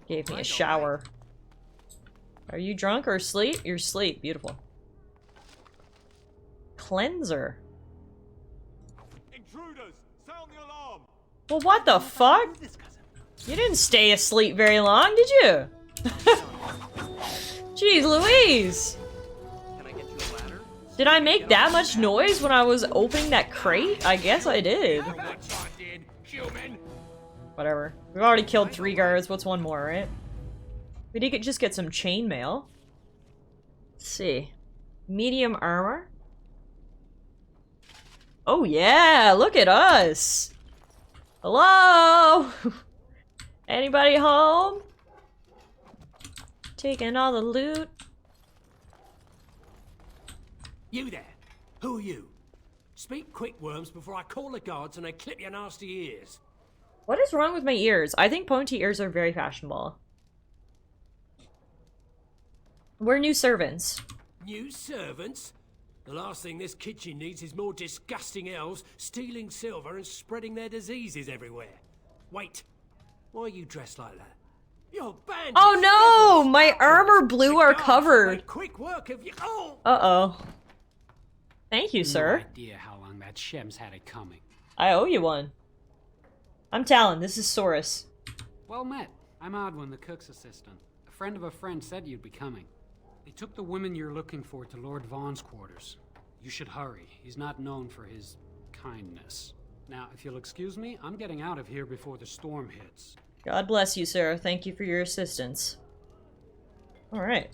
gave me a shower. Are you drunk or asleep? You're asleep. Beautiful. Cleanser. Intruders! Sound the alarm! Well, what the fuck? You didn't stay asleep very long, did you? Jeez Louise! Did I make that much noise when I was opening that crate? I guess I did. Whatever. We've already killed 3 guards. What's one more, right? We did just get some chainmail. Let's see. Medium armor. Oh yeah, look at us. Hello? Anybody home? Taking all the loot. You there? Who are you? Speak quick, worms, before I call the guards and they clip your nasty ears. What is wrong with my ears? I think pointy ears are very fashionable. We're new servants. New servants? The last thing this kitchen needs is more disgusting elves stealing silver and spreading their diseases everywhere. Wait, why are you dressed like that? You're bandits. Oh no! My armor blew our cover. Quick work of you. Oh. Uh-oh. Thank you, sir. No idea how long that Shem's had it coming. I owe you one. I'm Talon, this is Saurus. Well met. I'm Odwin, the cook's assistant. A friend of a friend said you'd be coming. They took the woman you're looking for to Lord Vaughn's quarters. You should hurry. He's not known for his kindness. Now, if you'll excuse me, I'm getting out of here before the storm hits. God bless you, sir. Thank you for your assistance. Alright.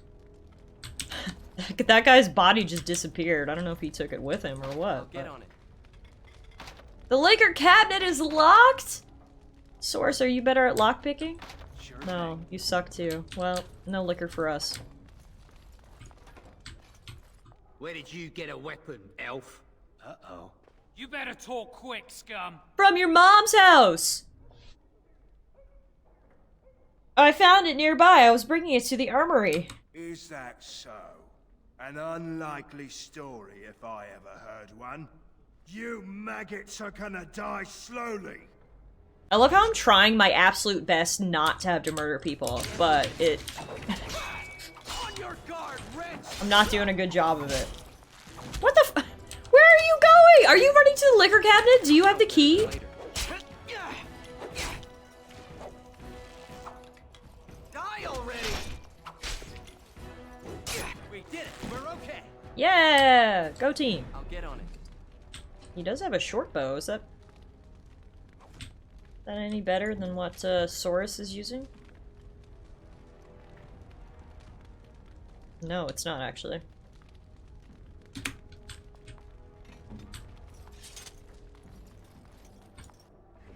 That guy's body just disappeared. I don't know if he took it with him or what. I'll get on it. The liquor cabinet is locked! Source, are you better at lockpicking? Sure. No, you suck too. Well, no liquor for us. Where did you get a weapon, elf? Uh-oh. You better talk quick, scum. From your mom's house! I found it nearby. I was bringing it to the armory. Is that so? An unlikely story if I ever heard one. You maggots are gonna die slowly. I love how I'm trying my absolute best not to have to murder people, but it... On your guard, Wrench! I'm not doing a good job of it. What the f- Where are you going? Are you running to the liquor cabinet? Do you have the key? Die already! We did it. We're okay. Yeah! Go team. I'll get on it. He does have a short bow. Is that any better than what Saurus is using? No, it's not actually.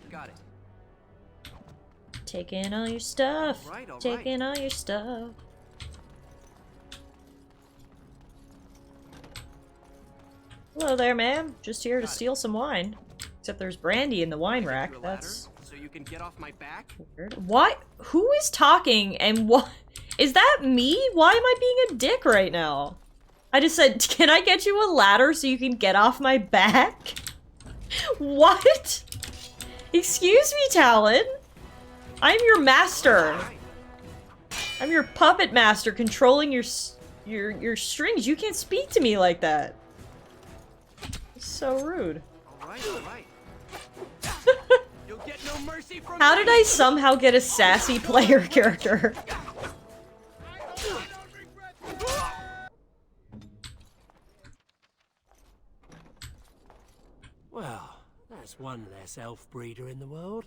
Got it. Taking all your stuff. All right. Taking all your stuff. Hello there, ma'am. Just here to steal some wine. Except there's brandy in the wine rack. That's so you can get off my back. weird. What? Who is talking and what? Is that me? Why am I being a dick right now? I just said, can I get you a ladder so you can get off my back? What? Excuse me, Talon. I'm your master. I'm your puppet master controlling your strings. You can't speak to me like that. It's so rude. All right. You'll get no mercy from How me. did I somehow get a sassy player character? Well, that's one less elf breeder in the world.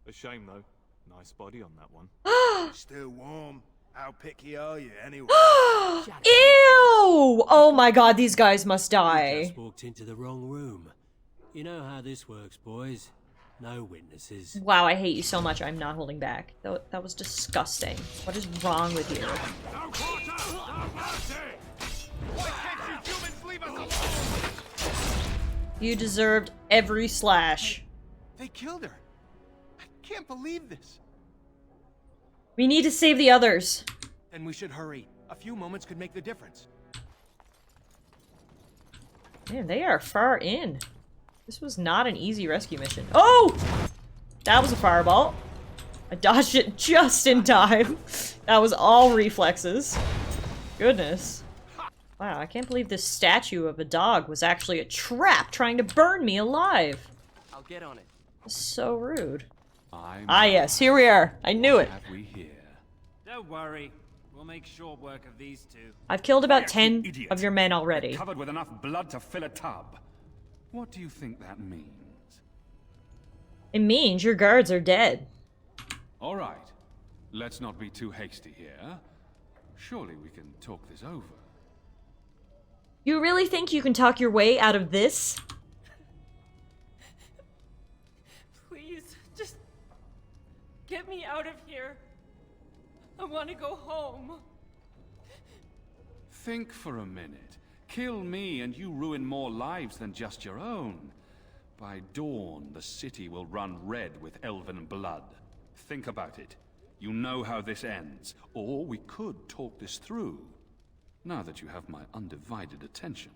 A shame, though. Nice body on that one. Still warm. How picky are you, anyway? Ew! Oh my god, these guys must die. Just walked into the wrong room. You know how this works, boys. No witnesses. Wow, I hate you so much. I'm not holding back. That was disgusting. What is wrong with you? No quarter! No mercy! Why can't you humans leave us alone? You deserved every slash. They killed her. I can't believe this. We need to save the others. Then we should hurry. A few moments could make the difference. Man, they are far in. This was not an easy rescue mission. Oh! That was a fireball. I dodged it just in time. That was all reflexes. Goodness. Wow, I can't believe this statue of a dog was actually a trap trying to burn me alive. I'll get on it. So rude. Ah yes, here we are. I knew it. Don't worry. We'll make short work of these two. I've killed about 10 of your men already. Covered with enough blood to fill a tub. What do you think that means? It means your guards are dead. All right. let's not be too hasty here. Surely we can talk this over. You really think you can talk your way out of this? Please, just get me out of here. I want to go home. Think for a minute. Kill me and you ruin more lives than just your own. By dawn, the city will run red with elven blood. Think about it. You know how this ends. Or we could talk this through. Now that you have my undivided attention.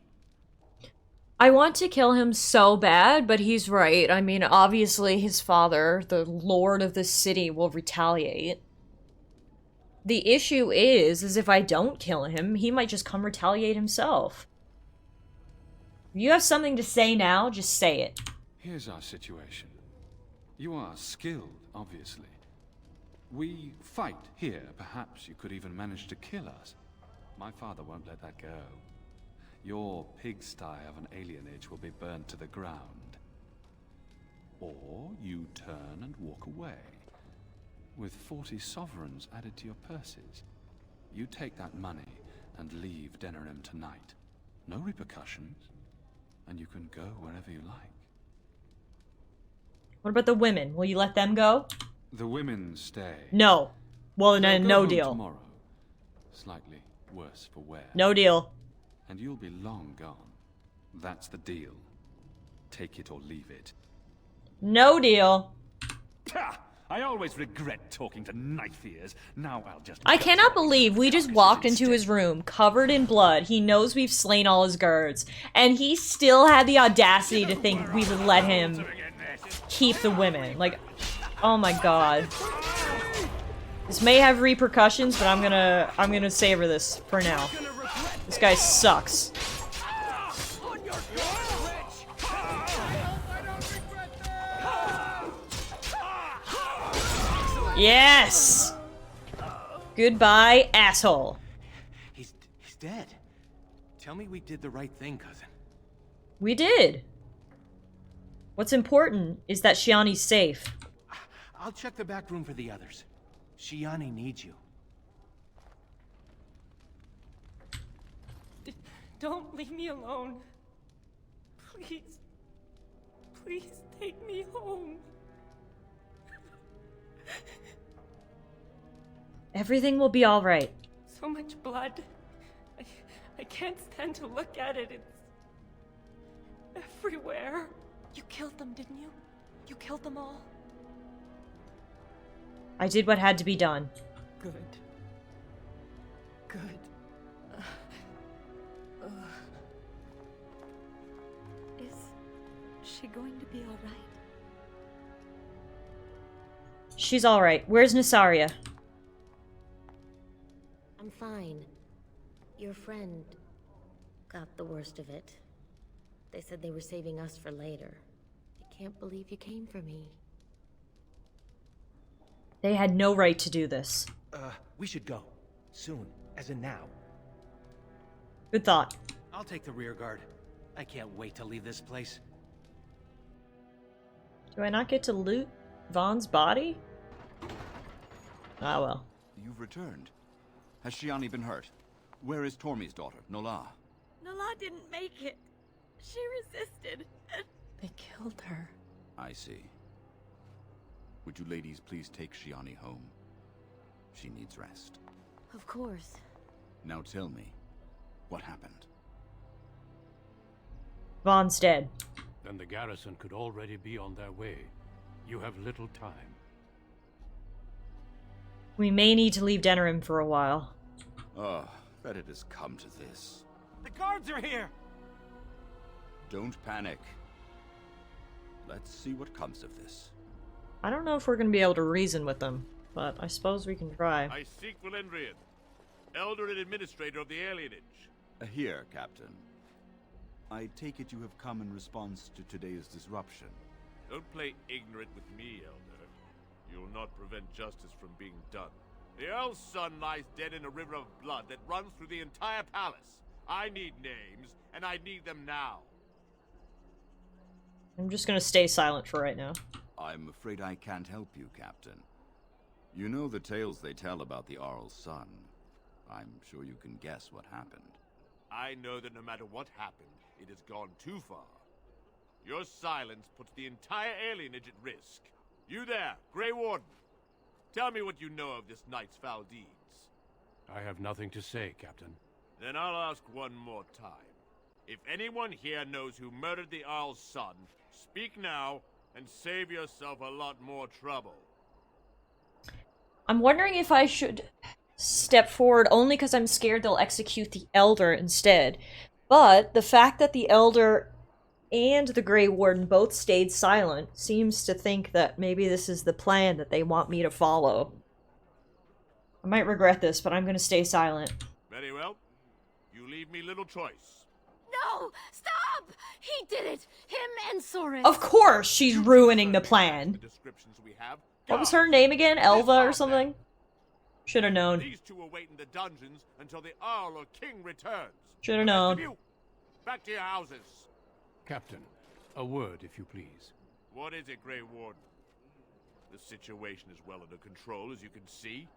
I want to kill him so bad, but he's right. I mean, obviously his father, the lord of the city, will retaliate. The issue is if I don't kill him, he might just come retaliate himself. If you have something to say now, just say it. Here's our situation. You are skilled, obviously. We fight here. Perhaps you could even manage to kill us. My father won't let that go. Your pigsty of an alienage will be burned to the ground. Or you turn and walk away. With 40 sovereigns added to your purses. You take that money and leave Denerim tonight. No repercussions. And you can go wherever you like. What about the women? Will you let them go? The women stay. No. Well, They'll go no home deal. Tomorrow. Slightly worse for wear. No deal. And you'll be long gone. That's the deal. Take it or leave it. No deal. I always regret talking to knife ears. Now I'll just... I cannot believe we just walked into his room covered in blood. He knows we've slain all his guards. And he still had the audacity to think we would let him keep the women. Like, oh my god. This may have repercussions, but I'm gonna savor this for now. This guy sucks. Yes! Goodbye, asshole. He's dead. Tell me we did the right thing, cousin. We did. What's important is that Shiani's safe. I'll check the back room for the others. Shiani needs you. Don't leave me alone. Please. Please take me home. Everything will be alright. So much blood. I can't stand to look at it. It's everywhere. You killed them, didn't you? You killed them all? I did what had to be done. Good. Good. Is she going to be alright? She's alright. Where's Nasaria? I'm fine. Your friend got the worst of it. They said they were saving us for later. I can't believe you came for me. They had no right to do this. We should go. Soon. As in now. Good thought. I'll take the rear guard. I can't wait to leave this place. Do I not get to loot Vaughn's body? Ah, well. You've returned. Has Shiani been hurt? Where is Tormi's daughter, Nola? Nola didn't make it. She resisted. They killed her. I see. Would you ladies please take Shiani home? She needs rest. Of course. Now tell me, what happened? Vaughn's dead. Then the garrison could already be on their way. You have little time. We may need to leave Denerim for a while. Oh, that it has come to this. The guards are here! Don't panic. Let's see what comes of this. I don't know if we're going to be able to reason with them, but I suppose we can try. I seek Valendrian, Elder and Administrator of the Alienage. Here, Captain. I take it you have come in response to today's disruption. Don't play ignorant with me, Elder. You'll not prevent justice from being done. The Earl's son lies dead in a river of blood that runs through the entire palace. I need names, and I need them now. I'm just gonna stay silent for right now. I'm afraid I can't help you, Captain. You know the tales they tell about the Arl's son. I'm sure you can guess what happened. I know that no matter what happened, it has gone too far. Your silence puts the entire alienage at risk. You there, Grey Warden. Tell me what you know of this night's foul deeds. I have nothing to say, Captain. Then I'll ask one more time. If anyone here knows who murdered the Arl's son, speak now and save yourself a lot more trouble. I'm wondering if I should step forward only because I'm scared they'll execute the Elder instead. But the fact that the Elder and the Grey Warden both stayed silent seems to think that maybe this is the plan that they want me to follow. I might regret this, but I'm going to stay silent. Very well. You leave me little choice. No! Stop! He did it! Him and Soris! Of course she's ruining the plan. The descriptions we have. What was her name again? Elva or something? Should have known. These two will wait in the dungeons until the Arl or King returns. Should have known. Back to your houses. Captain, a word, if you please. What is it, Grey Warden? The situation is well under control, as you can see.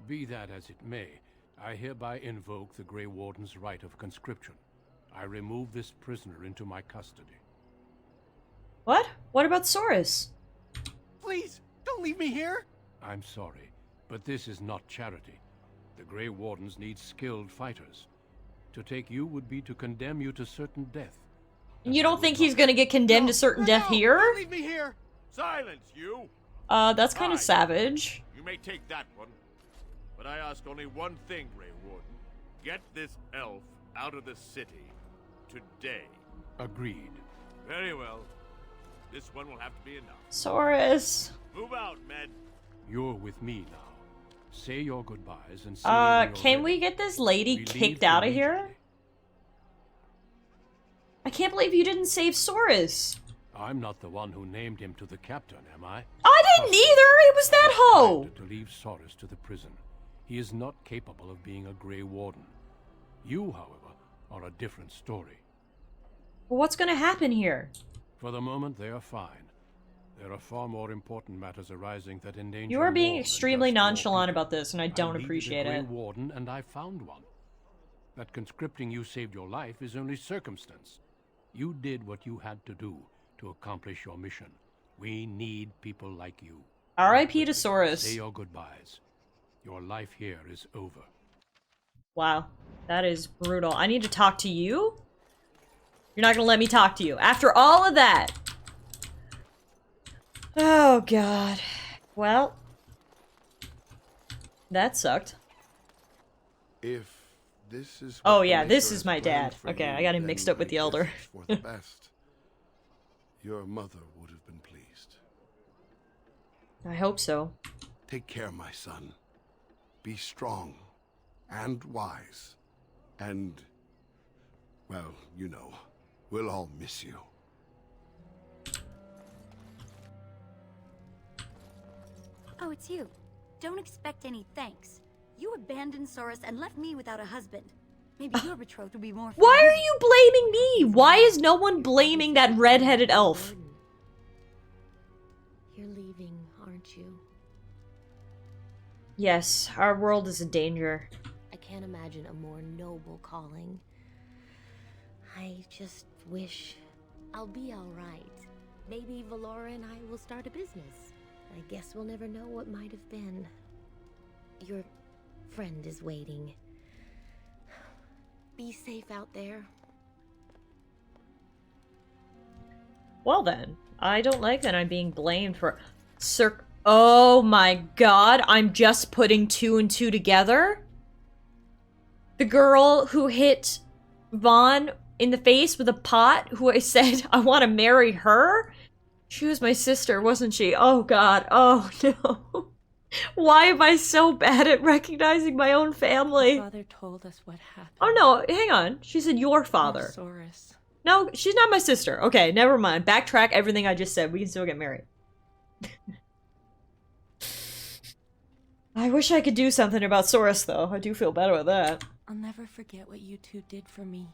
Be that as it may, I hereby invoke the Grey Warden's right of conscription. I remove this prisoner into my custody. What? What about Soris? Please, don't leave me here! I'm sorry, but this is not charity. The Grey Wardens need skilled fighters. To take you would be to condemn you to certain death. You don't think he's gonna get condemned to certain death here? Don't leave me here! Silence, you! That's kind of savage. You may take that one. But I ask only one thing, Grey Warden. Get this elf out of the city. Today. Agreed. Very well. This one will have to be enough. Soris. Move out, men. You're with me now. Say your goodbyes and see can we get this lady kicked out of here? I can't believe you didn't save Soris. I'm not the one who named him to the captain, am I? I didn't either! It was that hoe! To leave Soris to the prison. He is not capable of being a Grey Warden. You, however, are a different story. Well, what's gonna happen here? For the moment, they are fine. There are far more important matters arising that endanger. You are being extremely nonchalant about this, and I don't appreciate it. it. Grey Warden, and I found one. That conscripting you saved your life is only circumstance. You did what you had to do to accomplish your mission. We need people like you. R.I.P. to Soris. Say your goodbyes. Your life here is over. Wow, that is brutal. I need to talk to you? You're not gonna let me talk to you. After all of that. Oh, God. Well. That sucked. If this is oh, yeah, this is my dad. Okay, I got him mixed up with the Elder. For the best. Your mother would have been pleased. I hope so. Take care, my son. Be strong and wise. And, well, you know, we'll all miss you. Oh, it's you. Don't expect any thanks. You abandoned Soris and left me without a husband. Maybe your betrothed would be more. Why are you blaming me? Why is no one blaming that red-headed elf? You're leaving, aren't you? Yes, our world is in danger. I can't imagine a more noble calling. I just wish I'll be alright. Maybe Valora and I will start a business. I guess we'll never know what might have been. Your friend is waiting. Be safe out there. Well then, I don't like that I'm being blamed for oh my god, I'm just putting two and two together? The girl who hit Vaughn in the face with a pot, who I said I want to marry her? She was my sister, wasn't she? Oh god, oh no. Why am I so bad at recognizing my own family? Father told us what happened. Oh no, hang on. She said your father. Soris. No, she's not my sister. Okay, never mind. Backtrack everything I just said. We can still get married. I wish I could do something about Soris, though. I do feel better with that. I'll never forget what you two did for me.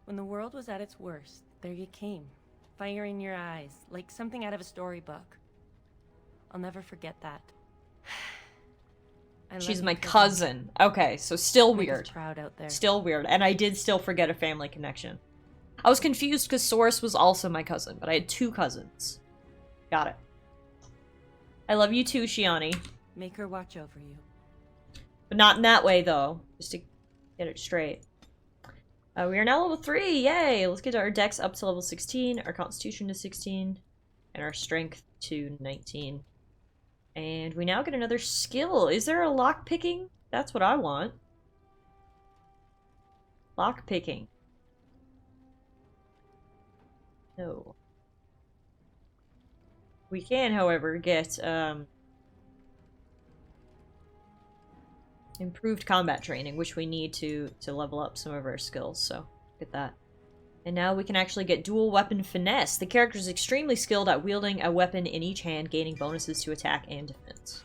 When the world was at its worst, there you came. Fire in your eyes, like something out of a storybook. I'll never forget that. She's my cousin. Okay, so still Make us weird. proud out there. Still weird. And I did still forget a family connection. I was confused because Source was also my cousin, but I had 2 cousins. Got it. I love you too, Shiani. Make her watch over you. But not in that way, though. Just to get it straight. We are now level 3. Yay! Let's get our dex up to level 16, our constitution to 16, and our strength to 19. And we now get another skill. Is there a lock picking? That's what I want. Lock picking. No. We can, however, get improved combat training, which we need to level up some of our skills, so get that. And now we can actually get dual weapon finesse. The character is extremely skilled at wielding a weapon in each hand, gaining bonuses to attack and defense.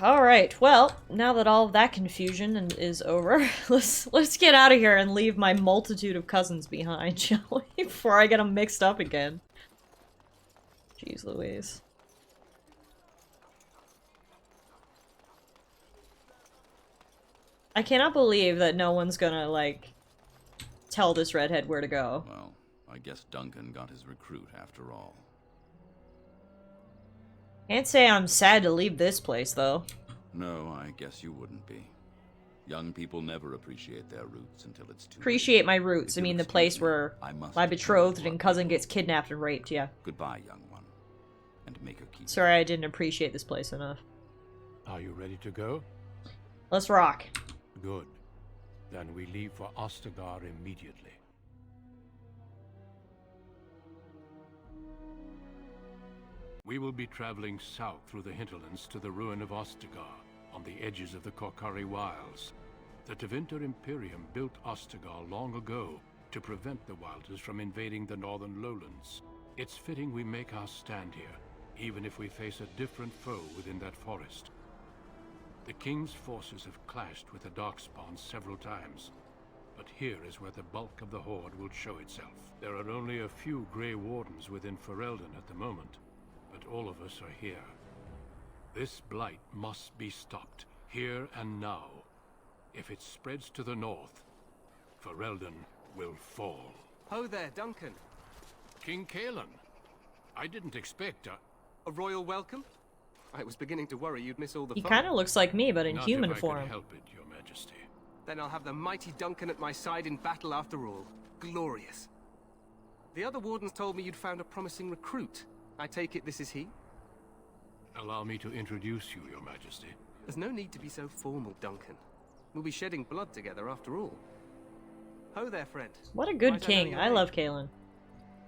Alright, well, now that all of that confusion is over, let's get out of here and leave my multitude of cousins behind, shall we? Before I get them mixed up again. Jeez Louise. I cannot believe that no one's gonna, like, tell this redhead where to go. Well, I guess Duncan got his recruit after all. Can't say I'm sad to leave this place, though. No, I guess you wouldn't be. Young people never appreciate their roots until it's too Appreciate my roots. I mean, the place where my betrothed and cousin gets kidnapped and raped, yeah. Goodbye, young one. And make her keep. Sorry, I didn't appreciate this place enough. Are you ready to go? Let's rock. Good. Then we leave for Ostagar immediately. We will be traveling south through the hinterlands to the ruin of Ostagar, on the edges of the Korkari Wilds. The Tevinter Imperium built Ostagar long ago to prevent the Wilders from invading the northern lowlands. It's fitting we make our stand here, even if we face a different foe within that forest. The King's forces have clashed with the Darkspawn several times, but here is where the bulk of the Horde will show itself. There are only a few Grey Wardens within Ferelden at the moment, but all of us are here. This blight must be stopped, here and now. If it spreads to the north, Ferelden will fall. Ho there, Duncan. King Kalen. I didn't expect a royal welcome? I was beginning to worry you'd miss all the He fun. kind of looks like me, but in Not human if I form. could help it, Your Majesty. Then I'll have the mighty Duncan at my side in battle after all. Glorious. The other wardens told me you'd found a promising recruit. I take it this is he? Allow me to introduce you, Your Majesty. There's no need to be so formal, Duncan. We'll be shedding blood together after all. Ho there, friend. What a good king. I love Kalen.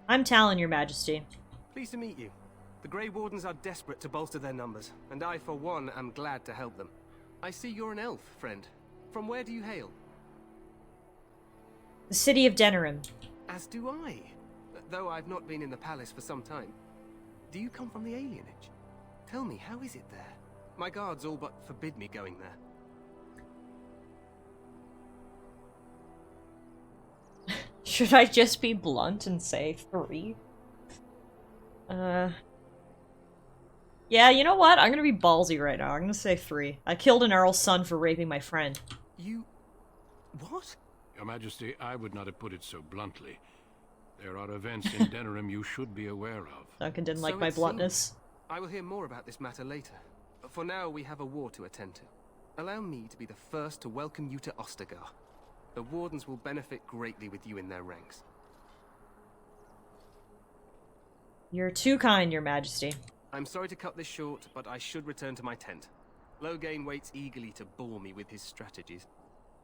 I'm Talon, Your Majesty. Pleased to meet you. The Grey Wardens are desperate to bolster their numbers, and I, for one, am glad to help them. I see you're an elf, friend. From where do you hail? The city of Denerim. As do I. Though I've not been in the palace for some time. Do you come from the alienage? Tell me, how is it there? My guards all but forbid me going there. Should I just be blunt and say 3? Yeah, you know what? I'm gonna be ballsy right now. I'm gonna say 3. I killed an Earl's son for raping my friend. You... what? Your Majesty, I would not have put it so bluntly. There are events in Denerim you should be aware of. Duncan didn't like So my it bluntness. seems. I will hear more about this matter later. For now, we have a war to attend to. Allow me to be the first to welcome you to Ostagar. The Wardens will benefit greatly with you in their ranks. You're too kind, Your Majesty. I'm sorry to cut this short, but I should return to my tent. Loghain waits eagerly to bore me with his strategies.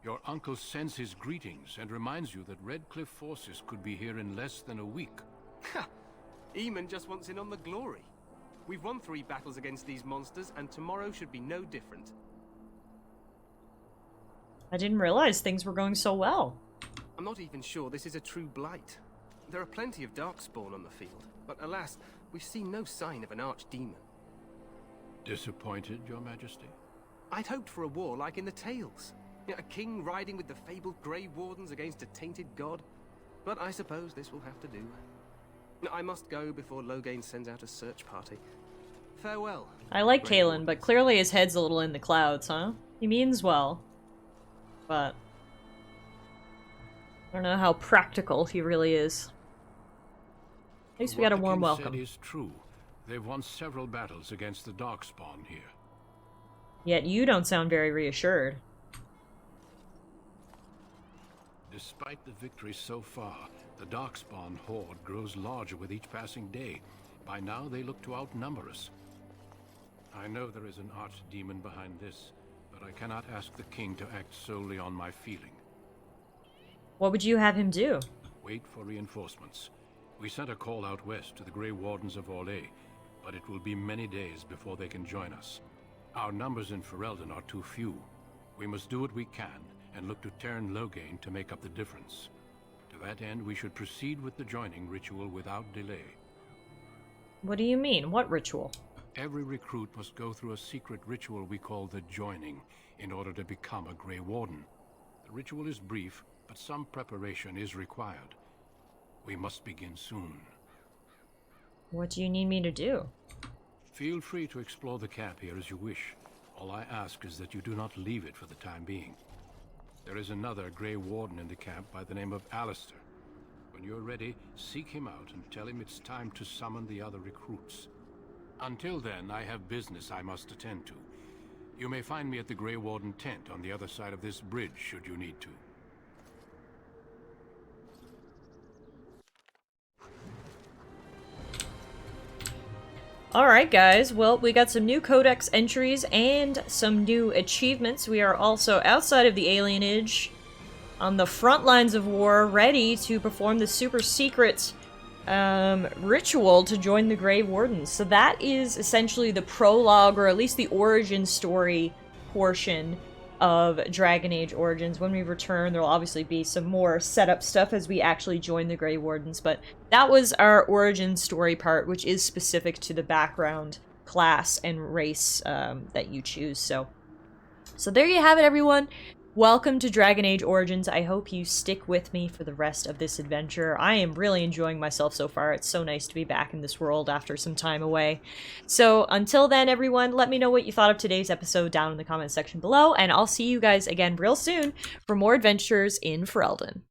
Your uncle sends his greetings and reminds you that Redcliffe forces could be here in less than a week. Ha! Eamon just wants in on the glory. We've won 3 battles against these monsters, and tomorrow should be no different. I didn't realize things were going so well. I'm not even sure this is a true blight. There are plenty of darkspawn on the field, but alas, we've seen no sign of an archdemon. Disappointed, Your Majesty? I'd hoped for a war like in the tales. A king riding with the fabled Grey Wardens against a tainted god. But I suppose this will have to do. I must go before Loghain sends out a search party. Farewell. I like Kalen, but clearly his head's a little in the clouds, huh? He means well. But I don't know how practical he really is. At least we got a warm welcome. What the king said is true. They've won several battles against the Darkspawn here. Yet you don't sound very reassured. Despite the victory so far, the Darkspawn horde grows larger with each passing day. By now, they look to outnumber us. I know there is an archdemon behind this, but I cannot ask the king to act solely on my feeling. What would you have him do? Wait for reinforcements. We sent a call out west to the Grey Wardens of Orlais, but it will be many days before they can join us. Our numbers in Ferelden are too few. We must do what we can, and look to Teyrn Loghain to make up the difference. To that end, we should proceed with the joining ritual without delay. What do you mean? What ritual? Every recruit must go through a secret ritual we call the joining, in order to become a Grey Warden. The ritual is brief, but some preparation is required. We must begin soon. What do you need me to do? Feel free to explore the camp here as you wish. All I ask is that you do not leave it for the time being. There is another Grey Warden in the camp by the name of Alistair. When you're ready, seek him out and tell him it's time to summon the other recruits. Until then, I have business I must attend to. You may find me at the Grey Warden tent on the other side of this bridge, should you need to. Alright guys, well, we got some new codex entries and some new achievements. We are also outside of the alienage, on the front lines of war, ready to perform the super secret ritual to join the Grey Wardens. So that is essentially the prologue, or at least the origin story portion of Dragon Age Origins. When we return, there will obviously be some more setup stuff as we actually join the Grey Wardens, but that was our origin story part, which is specific to the background, class, and race that you choose. So there you have it, everyone. Welcome to Dragon Age Origins. I hope you stick with me for the rest of this adventure. I am really enjoying myself so far. It's so nice to be back in this world after some time away. So until then, everyone, let me know what you thought of today's episode down in the comment section below, and I'll see you guys again real soon for more adventures in Ferelden.